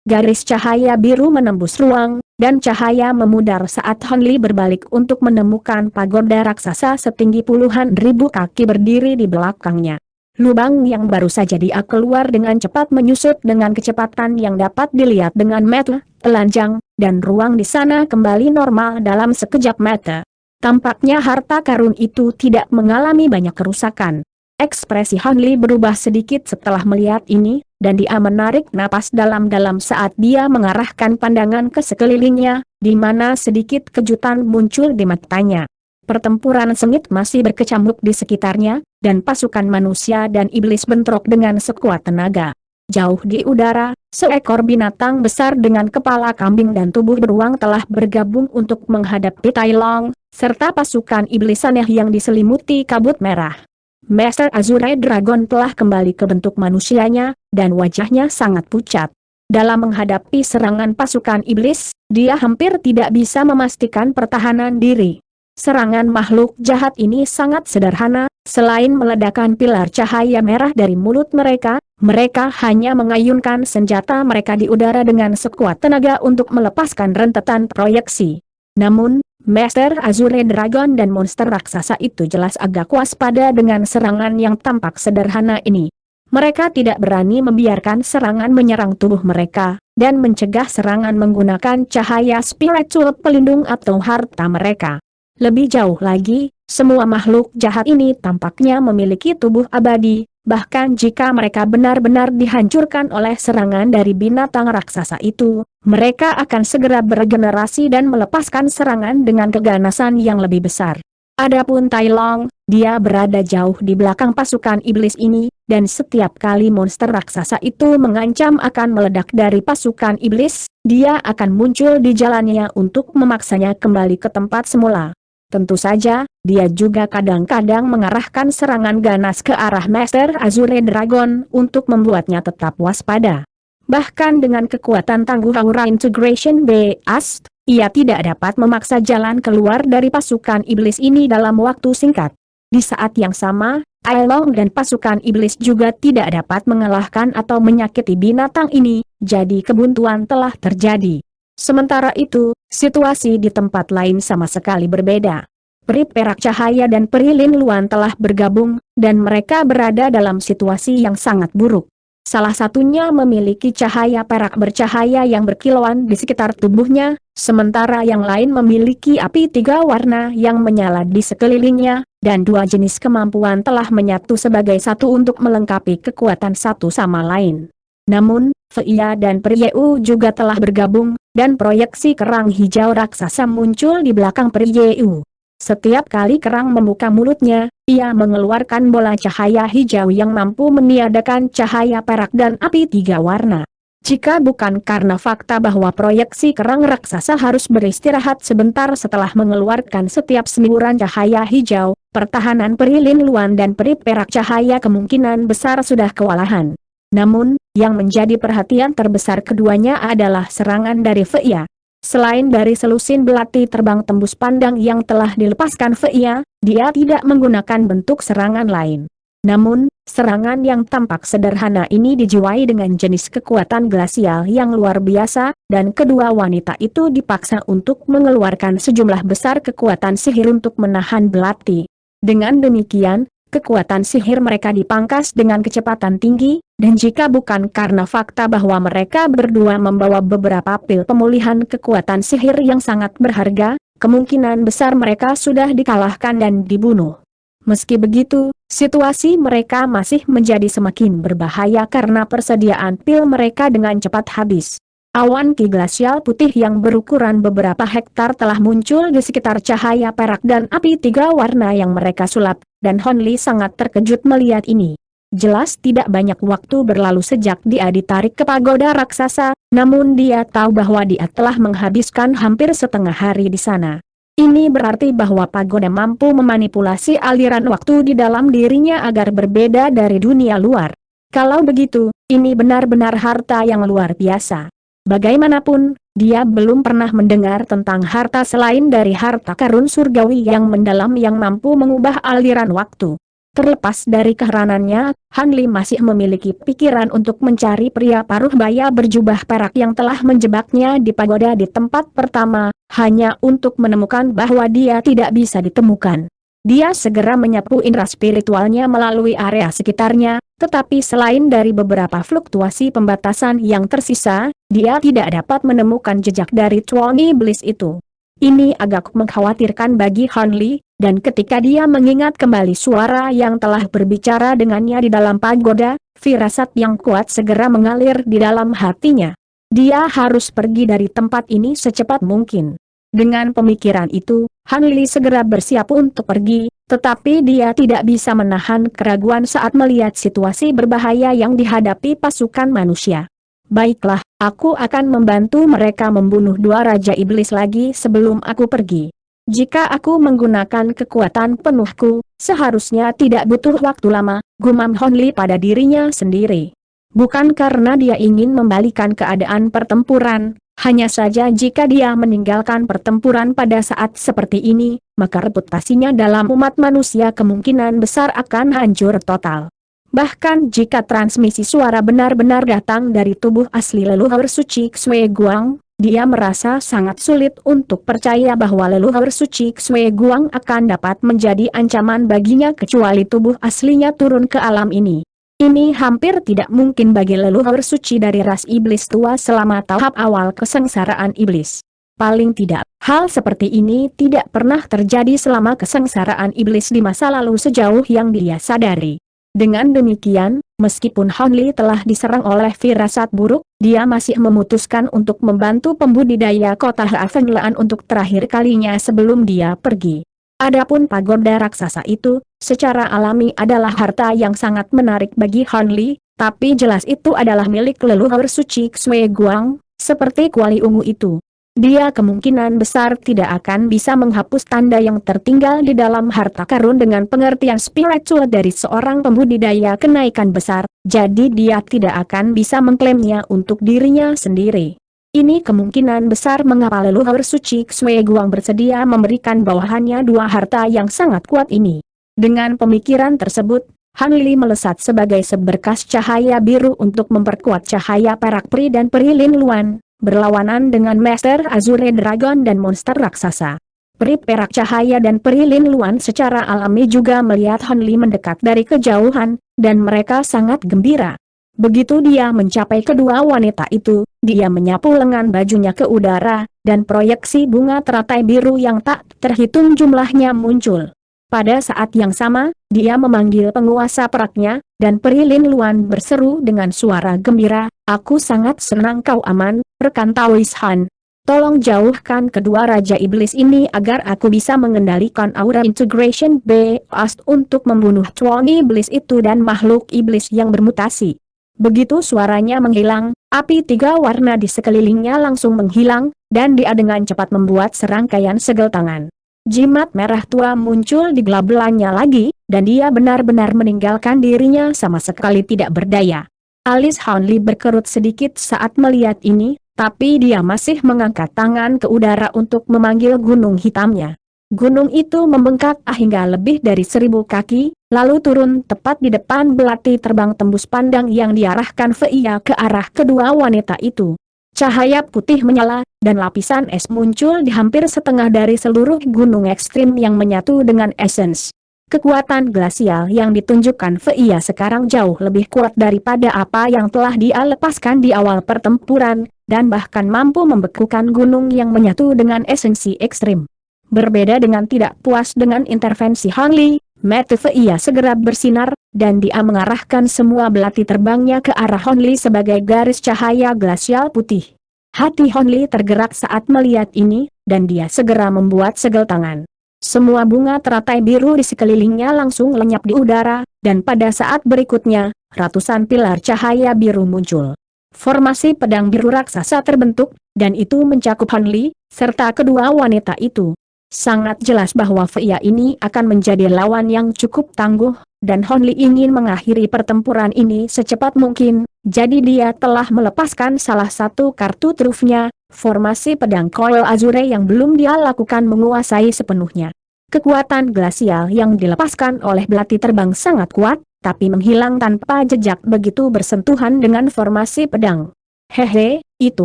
Garis cahaya biru menembus ruang, dan cahaya memudar saat Han Li berbalik untuk menemukan pagoda raksasa setinggi puluhan ribu kaki berdiri di belakangnya. Lubang yang baru saja dia keluar dengan cepat menyusut dengan kecepatan yang dapat dilihat dengan mata telanjang, dan ruang di sana kembali normal dalam sekejap mata. Tampaknya harta karun itu tidak mengalami banyak kerusakan. Ekspresi Han Li berubah sedikit setelah melihat ini, dan dia menarik napas dalam-dalam saat dia mengarahkan pandangan ke sekelilingnya, di mana sedikit kejutan muncul di matanya. Pertempuran sengit masih berkecamuk di sekitarnya, dan pasukan manusia dan iblis bentrok dengan sekuat tenaga. Jauh di udara, seekor binatang besar dengan kepala kambing dan tubuh beruang telah bergabung untuk menghadapi Tai Long, serta pasukan iblis aneh yang diselimuti kabut merah. Master Azure Dragon telah kembali ke bentuk manusianya, dan wajahnya sangat pucat. Dalam menghadapi serangan pasukan iblis, dia hampir tidak bisa memastikan pertahanan diri. Serangan makhluk jahat ini sangat sederhana, selain meledakkan pilar cahaya merah dari mulut mereka, mereka hanya mengayunkan senjata mereka di udara dengan sekuat tenaga untuk melepaskan rentetan proyeksi. Namun, Master Azure Dragon dan monster raksasa itu jelas agak waspada dengan serangan yang tampak sederhana ini. Mereka tidak berani membiarkan serangan menyerang tubuh mereka, dan mencegah serangan menggunakan cahaya spiritual pelindung atau harta mereka. Lebih jauh lagi, semua makhluk jahat ini tampaknya memiliki tubuh abadi, bahkan jika mereka benar-benar dihancurkan oleh serangan dari binatang raksasa itu, mereka akan segera beregenerasi dan melepaskan serangan dengan keganasan yang lebih besar. Adapun Tai Long, dia berada jauh di belakang pasukan iblis ini, dan setiap kali monster raksasa itu mengancam akan meledak dari pasukan iblis, dia akan muncul di jalannya untuk memaksanya kembali ke tempat semula. Tentu saja, dia juga kadang-kadang mengarahkan serangan ganas ke arah Master Azure Dragon untuk membuatnya tetap waspada. Bahkan dengan kekuatan tangguh Aura Integration Beast, ia tidak dapat memaksa jalan keluar dari pasukan iblis ini dalam waktu singkat. Di saat yang sama, Tai Long dan pasukan iblis juga tidak dapat mengalahkan atau menyakiti binatang ini, jadi kebuntuan telah terjadi. Sementara itu, situasi di tempat lain sama sekali berbeda. Peri perak cahaya dan peri Lin Luan telah bergabung, dan mereka berada dalam situasi yang sangat buruk. Salah satunya memiliki cahaya perak bercahaya yang berkilauan di sekitar tubuhnya, sementara yang lain memiliki api 3 warna yang menyala di sekelilingnya, dan 2 jenis kemampuan telah menyatu sebagai satu untuk melengkapi kekuatan satu sama lain. Namun, Feiya dan Prieu juga telah bergabung, dan proyeksi kerang hijau raksasa muncul di belakang Prieu. Setiap kali kerang membuka mulutnya, ia mengeluarkan bola cahaya hijau yang mampu meniadakan cahaya perak dan api 3 warna. Jika bukan karena fakta bahwa proyeksi kerang raksasa harus beristirahat sebentar setelah mengeluarkan setiap semburan cahaya hijau, pertahanan peri Lin Luan dan peri perak cahaya kemungkinan besar sudah kewalahan. Namun, yang menjadi perhatian terbesar keduanya adalah serangan dari Feiya. Selain dari selusin belati terbang tembus pandang yang telah dilepaskan Feiya, dia tidak menggunakan bentuk serangan lain. Namun, serangan yang tampak sederhana ini dijiwai dengan jenis kekuatan glasial yang luar biasa, dan kedua wanita itu dipaksa untuk mengeluarkan sejumlah besar kekuatan sihir untuk menahan belati. Dengan demikian, kekuatan sihir mereka dipangkas dengan kecepatan tinggi, dan jika bukan karena fakta bahwa mereka berdua membawa beberapa pil pemulihan kekuatan sihir yang sangat berharga, kemungkinan besar mereka sudah dikalahkan dan dibunuh. Meski begitu, situasi mereka masih menjadi semakin berbahaya karena persediaan pil mereka dengan cepat habis. Awan ki glasial putih yang berukuran beberapa hektar telah muncul di sekitar cahaya perak dan api 3 warna yang mereka sulap, dan Hon Li sangat terkejut melihat ini. Jelas tidak banyak waktu berlalu sejak dia ditarik ke pagoda raksasa, namun dia tahu bahwa dia telah menghabiskan hampir setengah hari di sana. Ini berarti bahwa pagoda mampu memanipulasi aliran waktu di dalam dirinya agar berbeda dari dunia luar. Kalau begitu, ini benar-benar harta yang luar biasa. Bagaimanapun, dia belum pernah mendengar tentang harta selain dari harta karun surgawi yang mendalam yang mampu mengubah aliran waktu. Terlepas dari keheranannya, Han Li masih memiliki pikiran untuk mencari pria paruh baya berjubah perak yang telah menjebaknya di pagoda di tempat pertama, hanya untuk menemukan bahwa dia tidak bisa ditemukan. Dia segera menyapu indera spiritualnya melalui area sekitarnya, tetapi selain dari beberapa fluktuasi pembatasan yang tersisa, dia tidak dapat menemukan jejak dari tuan iblis itu. Ini agak mengkhawatirkan bagi Han Li, dan ketika dia mengingat kembali suara yang telah berbicara dengannya di dalam pagoda, firasat yang kuat segera mengalir di dalam hatinya. Dia harus pergi dari tempat ini secepat mungkin. Dengan pemikiran itu, Han Li segera bersiap untuk pergi, tetapi dia tidak bisa menahan keraguan saat melihat situasi berbahaya yang dihadapi pasukan manusia. Baiklah, aku akan membantu mereka membunuh dua Raja Iblis lagi sebelum aku pergi. Jika aku menggunakan kekuatan penuhku, seharusnya tidak butuh waktu lama, gumam Han Li pada dirinya sendiri. Bukan karena dia ingin membalikan keadaan pertempuran, hanya saja jika dia meninggalkan pertempuran pada saat seperti ini, maka reputasinya dalam umat manusia kemungkinan besar akan hancur total. Bahkan jika transmisi suara benar-benar datang dari tubuh asli leluhur suci Xue Guang, dia merasa sangat sulit untuk percaya bahwa leluhur suci Xue Guang akan dapat menjadi ancaman baginya kecuali tubuh aslinya turun ke alam ini. Ini hampir tidak mungkin bagi leluhur suci dari ras iblis tua selama tahap awal kesengsaraan iblis. Paling tidak, hal seperti ini tidak pernah terjadi selama kesengsaraan iblis di masa lalu sejauh yang dia sadari. Dengan demikian, meskipun Han Li telah diserang oleh firasat buruk, dia masih memutuskan untuk membantu pembudidaya kota Hafenlaan untuk terakhir kalinya sebelum dia pergi. Adapun pagoda raksasa itu, secara alami adalah harta yang sangat menarik bagi Han Li, tapi jelas itu adalah milik leluhur suci Xue Guang, seperti kuali ungu itu. Dia kemungkinan besar tidak akan bisa menghapus tanda yang tertinggal di dalam harta karun dengan pengertian spiritual dari seorang pembudidaya kenaikan besar, jadi dia tidak akan bisa mengklaimnya untuk dirinya sendiri. Ini kemungkinan besar mengapa leluhur suci Xue Guang bersedia memberikan bawahannya dua harta yang sangat kuat ini. Dengan pemikiran tersebut, Han Li melesat sebagai seberkas cahaya biru untuk memperkuat cahaya perak peri dan peri Lin Luan, berlawanan dengan Master Azure Dragon dan monster raksasa. Peri perak cahaya dan peri Lin Luan secara alami juga melihat Han Li mendekat dari kejauhan, dan mereka sangat gembira. Begitu dia mencapai kedua wanita itu, dia menyapu lengan bajunya ke udara, dan proyeksi bunga teratai biru yang tak terhitung jumlahnya muncul. Pada saat yang sama, dia memanggil penguasa peraknya, dan Peri Lin Luan berseru dengan suara gembira, "Aku sangat senang kau aman, rekan Taois Han. Tolong jauhkan kedua Raja Iblis ini agar aku bisa mengendalikan aura integration Beast untuk membunuh tuan iblis itu dan makhluk iblis yang bermutasi." Begitu suaranya menghilang, api tiga warna di sekelilingnya langsung menghilang, dan dia dengan cepat membuat serangkaian segel tangan. Jimat merah tua muncul di belakangnya lagi, dan dia benar-benar meninggalkan dirinya sama sekali tidak berdaya. Alis Han Li berkerut sedikit saat melihat ini, tapi dia masih mengangkat tangan ke udara untuk memanggil gunung hitamnya. Gunung itu membengkak hingga lebih dari 1000 kaki, lalu turun tepat di depan belati terbang tembus pandang yang diarahkan Feiya ke arah kedua wanita itu. Cahaya putih menyala, dan lapisan es muncul di hampir setengah dari seluruh gunung ekstrim yang menyatu dengan esens. Kekuatan glasial yang ditunjukkan Feiya sekarang jauh lebih kuat daripada apa yang telah dia lepaskan di awal pertempuran, dan bahkan mampu membekukan gunung yang menyatu dengan esensi ekstrim. Berbeda dengan tidak puas dengan intervensi Han Li, mata Feiya segera bersinar, dan dia mengarahkan semua belati terbangnya ke arah Han Li sebagai garis cahaya glasial putih. Hati Han Li tergerak saat melihat ini, dan dia segera membuat segel tangan. Semua bunga teratai biru di sekelilingnya langsung lenyap di udara, dan pada saat berikutnya, ratusan pilar cahaya biru muncul. Formasi pedang biru raksasa terbentuk, dan itu mencakup Han Li, serta kedua wanita itu. Sangat jelas bahwa Feiya ini akan menjadi lawan yang cukup tangguh, dan Han Li ingin mengakhiri pertempuran ini secepat mungkin, jadi dia telah melepaskan salah satu kartu trufnya, formasi pedang Coil Azure yang belum dia lakukan menguasai sepenuhnya. Kekuatan glasial yang dilepaskan oleh belati terbang sangat kuat, tapi menghilang tanpa jejak begitu bersentuhan dengan formasi pedang. Hehe, itu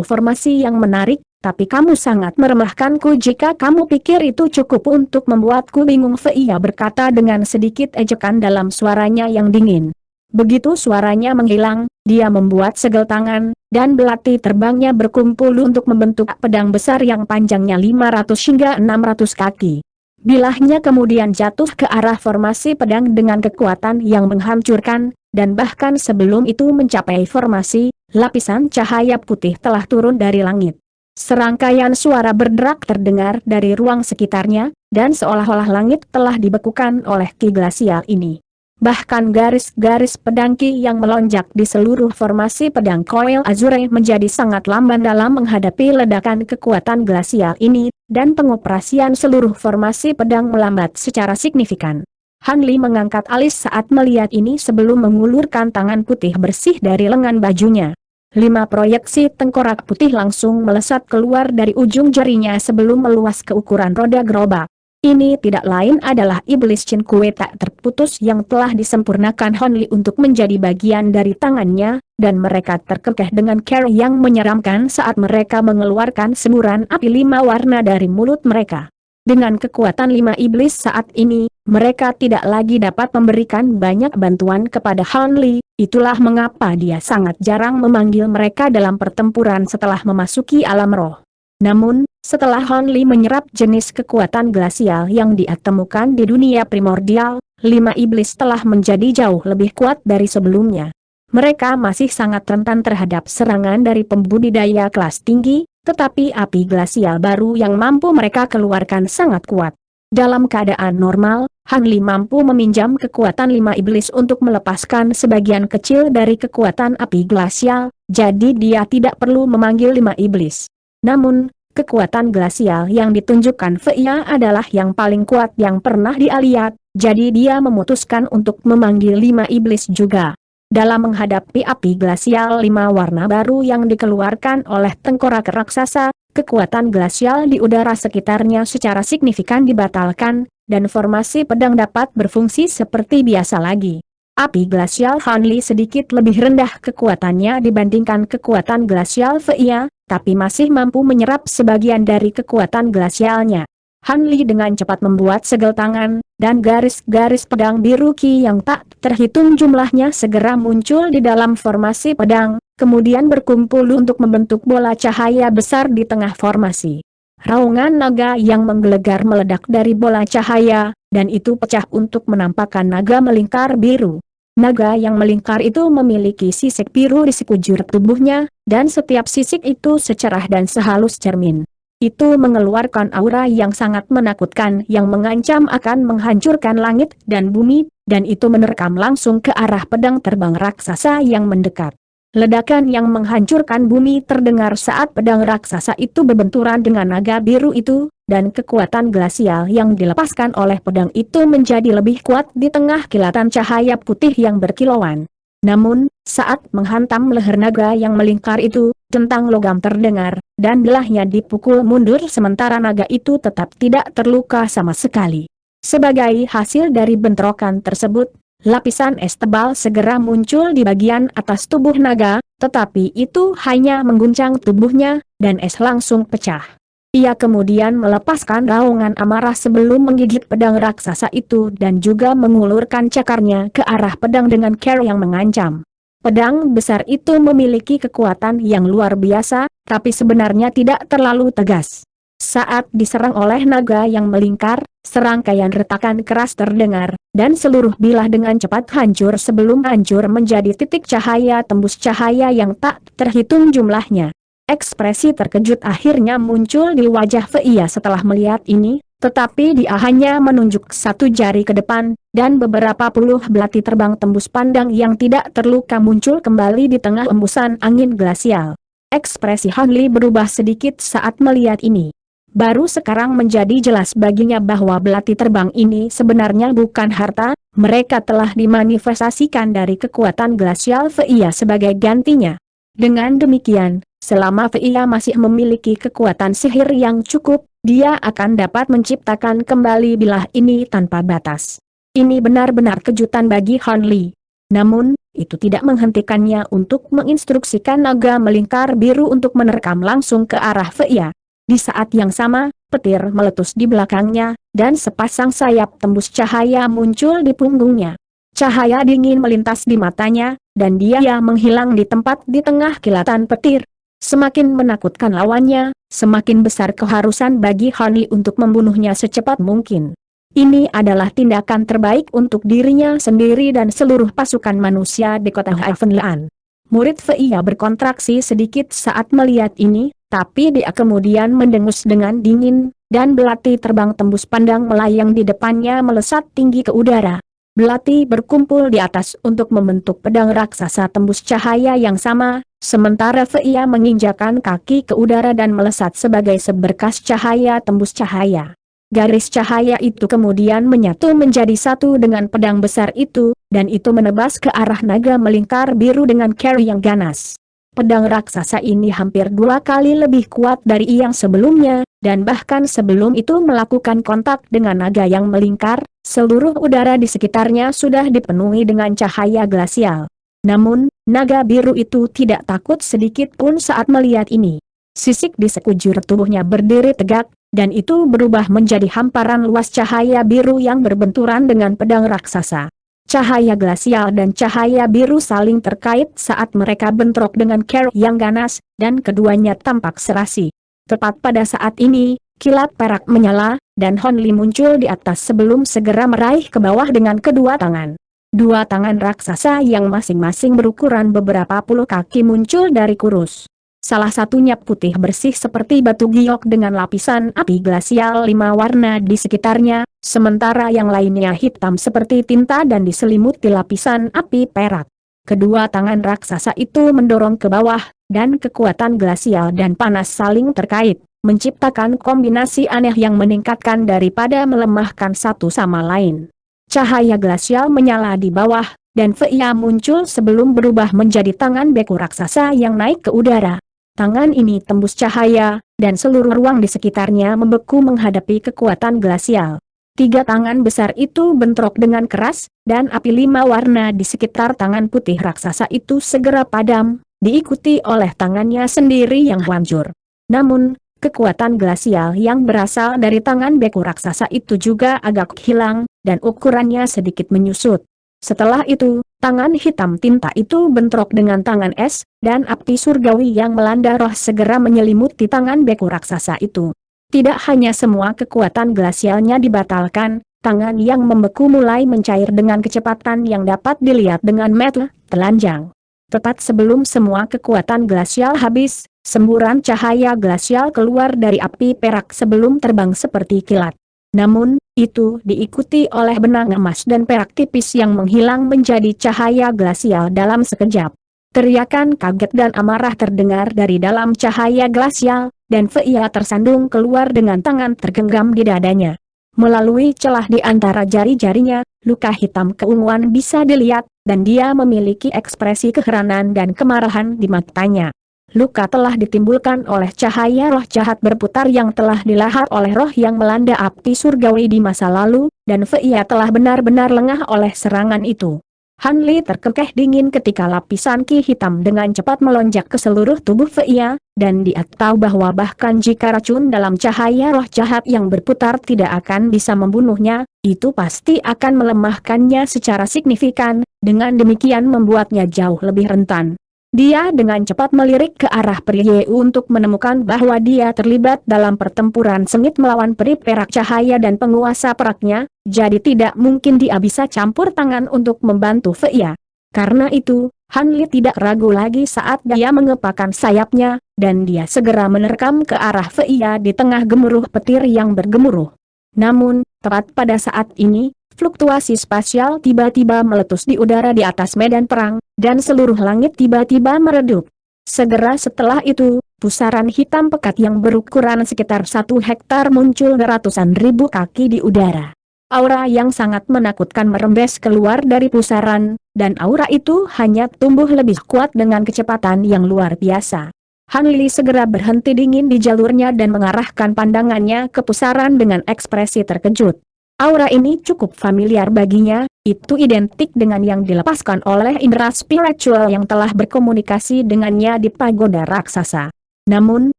formasi yang menarik, Tapi kamu sangat meremehkanku jika kamu pikir itu cukup untuk membuatku bingung, Fia berkata dengan sedikit ejekan dalam suaranya yang dingin. Begitu suaranya menghilang, dia membuat segel tangan, dan belati terbangnya berkumpul untuk membentuk pedang besar yang panjangnya 500 hingga 600 kaki. Bilahnya kemudian jatuh ke arah formasi pedang dengan kekuatan yang menghancurkan, dan bahkan sebelum itu mencapai formasi, lapisan cahaya putih telah turun dari langit. Serangkaian suara berderak terdengar dari ruang sekitarnya, dan seolah-olah langit telah dibekukan oleh ki glasial ini. Bahkan garis-garis pedang ki yang melonjak di seluruh formasi pedang Koil Azure menjadi sangat lamban dalam menghadapi ledakan kekuatan glasial ini, dan pengoperasian seluruh formasi pedang melambat secara signifikan. Han Li mengangkat alis saat melihat ini sebelum mengulurkan tangan putih bersih dari lengan bajunya. 5 proyeksi tengkorak putih langsung melesat keluar dari ujung jarinya sebelum meluas ke ukuran roda gerobak. Ini tidak lain adalah iblis Chin Kue tak terputus yang telah disempurnakan Han Li untuk menjadi bagian dari tangannya, dan mereka terkekeh dengan cara yang menyeramkan saat mereka mengeluarkan semburan api 5 warna dari mulut mereka. Dengan kekuatan 5 iblis saat ini, mereka tidak lagi dapat memberikan banyak bantuan kepada Han Li, itulah mengapa dia sangat jarang memanggil mereka dalam pertempuran setelah memasuki alam roh. Namun, setelah Han Li menyerap jenis kekuatan glasial yang dia temukan di dunia primordial, 5 iblis telah menjadi jauh lebih kuat dari sebelumnya. Mereka masih sangat rentan terhadap serangan dari pembudidaya kelas tinggi, tetapi api glasial baru yang mampu mereka keluarkan sangat kuat. Dalam keadaan normal, Han Li mampu meminjam kekuatan 5 iblis untuk melepaskan sebagian kecil dari kekuatan api glasial, jadi dia tidak perlu memanggil 5 iblis. Namun, kekuatan glasial yang ditunjukkan Fia adalah yang paling kuat yang pernah dia lihat, jadi dia memutuskan untuk memanggil 5 iblis juga. Dalam menghadapi api glasial 5 warna baru yang dikeluarkan oleh tengkorak raksasa, kekuatan glasial di udara sekitarnya secara signifikan dibatalkan, dan formasi pedang dapat berfungsi seperti biasa lagi. Api glasial Han Li sedikit lebih rendah kekuatannya dibandingkan kekuatan glasial Fia, tapi masih mampu menyerap sebagian dari kekuatan glasialnya. Han Li dengan cepat membuat segel tangan, dan garis-garis pedang biru ki yang tak terhitung jumlahnya segera muncul di dalam formasi pedang, kemudian berkumpul untuk membentuk bola cahaya besar di tengah formasi. Raungan naga yang menggelegar meledak dari bola cahaya, dan itu pecah untuk menampakkan naga melingkar biru. Naga yang melingkar itu memiliki sisik biru di sekujur tubuhnya, dan setiap sisik itu secerah dan sehalus cermin. Itu mengeluarkan aura yang sangat menakutkan yang mengancam akan menghancurkan langit dan bumi, dan itu menerkam langsung ke arah pedang terbang raksasa yang mendekat. Ledakan yang menghancurkan bumi terdengar saat pedang raksasa itu berbenturan dengan naga biru itu, dan kekuatan glasial yang dilepaskan oleh pedang itu menjadi lebih kuat di tengah kilatan cahaya putih yang berkilauan. Namun, saat menghantam leher naga yang melingkar itu, centang logam terdengar, dan belahnya dipukul mundur sementara naga itu tetap tidak terluka sama sekali. Sebagai hasil dari bentrokan tersebut, lapisan es tebal segera muncul di bagian atas tubuh naga, tetapi itu hanya mengguncang tubuhnya, dan es langsung pecah. Ia kemudian melepaskan raungan amarah sebelum menggigit pedang raksasa itu dan juga mengulurkan cakarnya ke arah pedang dengan cara yang mengancam. Pedang besar itu memiliki kekuatan yang luar biasa, tapi sebenarnya tidak terlalu tegas. Saat diserang oleh naga yang melingkar, serangkaian retakan keras terdengar, dan seluruh bilah dengan cepat hancur sebelum hancur menjadi titik cahaya tembus cahaya yang tak terhitung jumlahnya. Ekspresi terkejut akhirnya muncul di wajah Fia setelah melihat ini, tetapi dia hanya menunjuk satu jari ke depan, dan beberapa puluh belati terbang tembus pandang yang tidak terluka muncul kembali di tengah embusan angin glasial. Ekspresi Han Li berubah sedikit saat melihat ini. Baru sekarang menjadi jelas baginya bahwa belati terbang ini sebenarnya bukan harta, mereka telah dimanifestasikan dari kekuatan glasial Fia sebagai gantinya. Dengan demikian, selama Fia masih memiliki kekuatan sihir yang cukup, dia akan dapat menciptakan kembali bilah ini tanpa batas. Ini benar-benar kejutan bagi Han Li. Namun, itu tidak menghentikannya untuk menginstruksikan naga melingkar biru untuk menerkam langsung ke arah Fei. Di saat yang sama, petir meletus di belakangnya, dan sepasang sayap tembus cahaya muncul di punggungnya. Cahaya dingin melintas di matanya, dan dia menghilang di tempat di tengah kilatan petir. Semakin menakutkan lawannya, semakin besar keharusan bagi Han Li untuk membunuhnya secepat mungkin. Ini adalah tindakan terbaik untuk dirinya sendiri dan seluruh pasukan manusia di kota Havenlaan. Murid Fei berkontraksi sedikit saat melihat ini, tapi dia kemudian mendengus dengan dingin, dan belati terbang tembus pandang melayang di depannya melesat tinggi ke udara. Belati berkumpul di atas untuk membentuk pedang raksasa tembus cahaya yang sama, sementara Fei menginjakan kaki ke udara dan melesat sebagai seberkas cahaya tembus cahaya. Garis cahaya itu kemudian menyatu menjadi satu dengan pedang besar itu, dan itu menebas ke arah naga melingkar biru dengan cara yang ganas. Pedang raksasa ini hampir 2 kali lebih kuat dari yang sebelumnya, dan bahkan sebelum itu melakukan kontak dengan naga yang melingkar, seluruh udara di sekitarnya sudah dipenuhi dengan cahaya glasial. Namun, naga biru itu tidak takut sedikit pun saat melihat ini. Sisik di sekujur tubuhnya berdiri tegak, dan itu berubah menjadi hamparan luas cahaya biru yang berbenturan dengan pedang raksasa. Cahaya glasial dan cahaya biru saling terkait saat mereka bentrok dengan cara yang ganas, dan keduanya tampak serasi. Tepat pada saat ini, kilat perak menyala, dan Han Li muncul di atas sebelum segera meraih ke bawah dengan kedua tangan. 2 tangan raksasa yang masing-masing berukuran beberapa puluh kaki muncul dari kurus. Salah satunya putih bersih seperti batu giok dengan lapisan api glasial 5 warna di sekitarnya, sementara yang lainnya hitam seperti tinta dan diselimuti lapisan api perak. Kedua tangan raksasa itu mendorong ke bawah, dan kekuatan glasial dan panas saling terkait, menciptakan kombinasi aneh yang meningkatkan daripada melemahkan satu sama lain. Cahaya glasial menyala di bawah, dan Fei muncul sebelum berubah menjadi tangan beku raksasa yang naik ke udara. Tangan ini tembus cahaya, dan seluruh ruang di sekitarnya membeku menghadapi kekuatan glasial. 3 tangan besar itu bentrok dengan keras, dan api 5 warna di sekitar tangan putih raksasa itu segera padam, diikuti oleh tangannya sendiri yang hancur. Namun, kekuatan glasial yang berasal dari tangan beku raksasa itu juga agak hilang, dan ukurannya sedikit menyusut. Setelah itu, tangan hitam tinta itu bentrok dengan tangan es, dan api surgawi yang melanda roh segera menyelimuti tangan beku raksasa itu. Tidak hanya semua kekuatan glasialnya dibatalkan, tangan yang membeku mulai mencair dengan kecepatan yang dapat dilihat dengan mata telanjang. Tepat sebelum semua kekuatan glasial habis, semburan cahaya glasial keluar dari api perak sebelum terbang seperti kilat. Namun, itu diikuti oleh benang emas dan perak tipis yang menghilang menjadi cahaya glasial dalam sekejap. Teriakan kaget dan amarah terdengar dari dalam cahaya glasial, dan Fei tersandung keluar dengan tangan tergenggam di dadanya. Melalui celah di antara jari-jarinya, luka hitam keunguan bisa dilihat, dan dia memiliki ekspresi keheranan dan kemarahan di matanya. Luka telah ditimbulkan oleh cahaya roh jahat berputar yang telah dilahap oleh roh yang melanda api surgawi di masa lalu, dan Fei telah benar-benar lengah oleh serangan itu. Han Li terkekeh dingin ketika lapisan ki hitam dengan cepat melonjak ke seluruh tubuh Fei, dan dia tahu bahwa bahkan jika racun dalam cahaya roh jahat yang berputar tidak akan bisa membunuhnya, itu pasti akan melemahkannya secara signifikan, dengan demikian membuatnya jauh lebih rentan. Dia dengan cepat melirik ke arah peri Yeu untuk menemukan bahwa dia terlibat dalam pertempuran sengit melawan peri perak cahaya dan penguasa peraknya, jadi tidak mungkin dia bisa campur tangan untuk membantu Fei. Karena itu, Han Li tidak ragu lagi saat dia mengepakkan sayapnya, dan dia segera menerkam ke arah Fei di tengah gemuruh petir yang bergemuruh. Namun, tepat pada saat ini, fluktuasi spasial tiba-tiba meletus di udara di atas medan perang, dan seluruh langit tiba-tiba meredup. Segera setelah itu, pusaran hitam pekat yang berukuran sekitar 1 hektar muncul ratusan ribu kaki di udara. Aura yang sangat menakutkan merembes keluar dari pusaran, dan aura itu hanya tumbuh lebih kuat dengan kecepatan yang luar biasa. Han Li segera berhenti dingin di jalurnya dan mengarahkan pandangannya ke pusaran dengan ekspresi terkejut. Aura ini cukup familiar baginya, itu identik dengan yang dilepaskan oleh indera spiritual yang telah berkomunikasi dengannya di pagoda raksasa. Namun,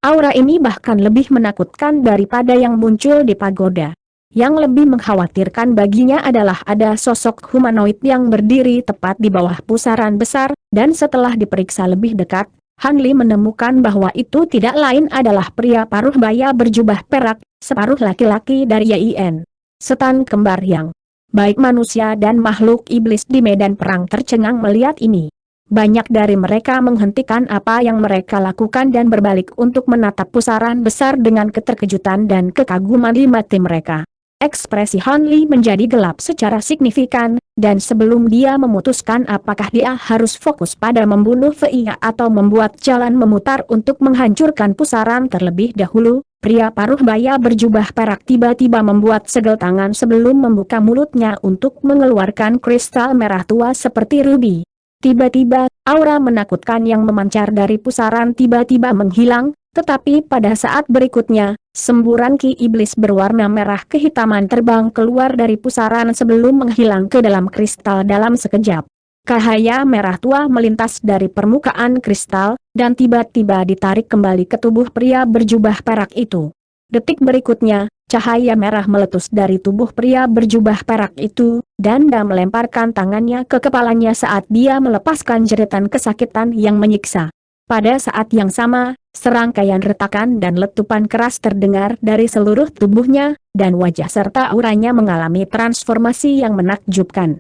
aura ini bahkan lebih menakutkan daripada yang muncul di pagoda. Yang lebih mengkhawatirkan baginya adalah ada sosok humanoid yang berdiri tepat di bawah pusaran besar, dan setelah diperiksa lebih dekat, Han Li menemukan bahwa itu tidak lain adalah pria paruh baya berjubah perak, separuh laki-laki dari Yin. Setan kembar yang baik manusia dan makhluk iblis di medan perang tercengang melihat ini. Banyak dari mereka menghentikan apa yang mereka lakukan dan berbalik untuk menatap pusaran besar dengan keterkejutan dan kekaguman di mata mereka. Ekspresi Han Li menjadi gelap secara signifikan, dan sebelum dia memutuskan apakah dia harus fokus pada membunuh Fei atau membuat jalan memutar untuk menghancurkan pusaran terlebih dahulu, pria paruh baya berjubah perak tiba-tiba membuat segel tangan sebelum membuka mulutnya untuk mengeluarkan kristal merah tua seperti rubi. Tiba-tiba, aura menakutkan yang memancar dari pusaran tiba-tiba menghilang, tetapi pada saat berikutnya, semburan ki iblis berwarna merah kehitaman terbang keluar dari pusaran sebelum menghilang ke dalam kristal dalam sekejap. Cahaya merah tua melintas dari permukaan kristal, dan tiba-tiba ditarik kembali ke tubuh pria berjubah perak itu. Detik berikutnya, cahaya merah meletus dari tubuh pria berjubah perak itu, dan dia melemparkan tangannya ke kepalanya saat dia melepaskan jeritan kesakitan yang menyiksa. Pada saat yang sama, serangkaian retakan dan letupan keras terdengar dari seluruh tubuhnya, dan wajah serta auranya mengalami transformasi yang menakjubkan.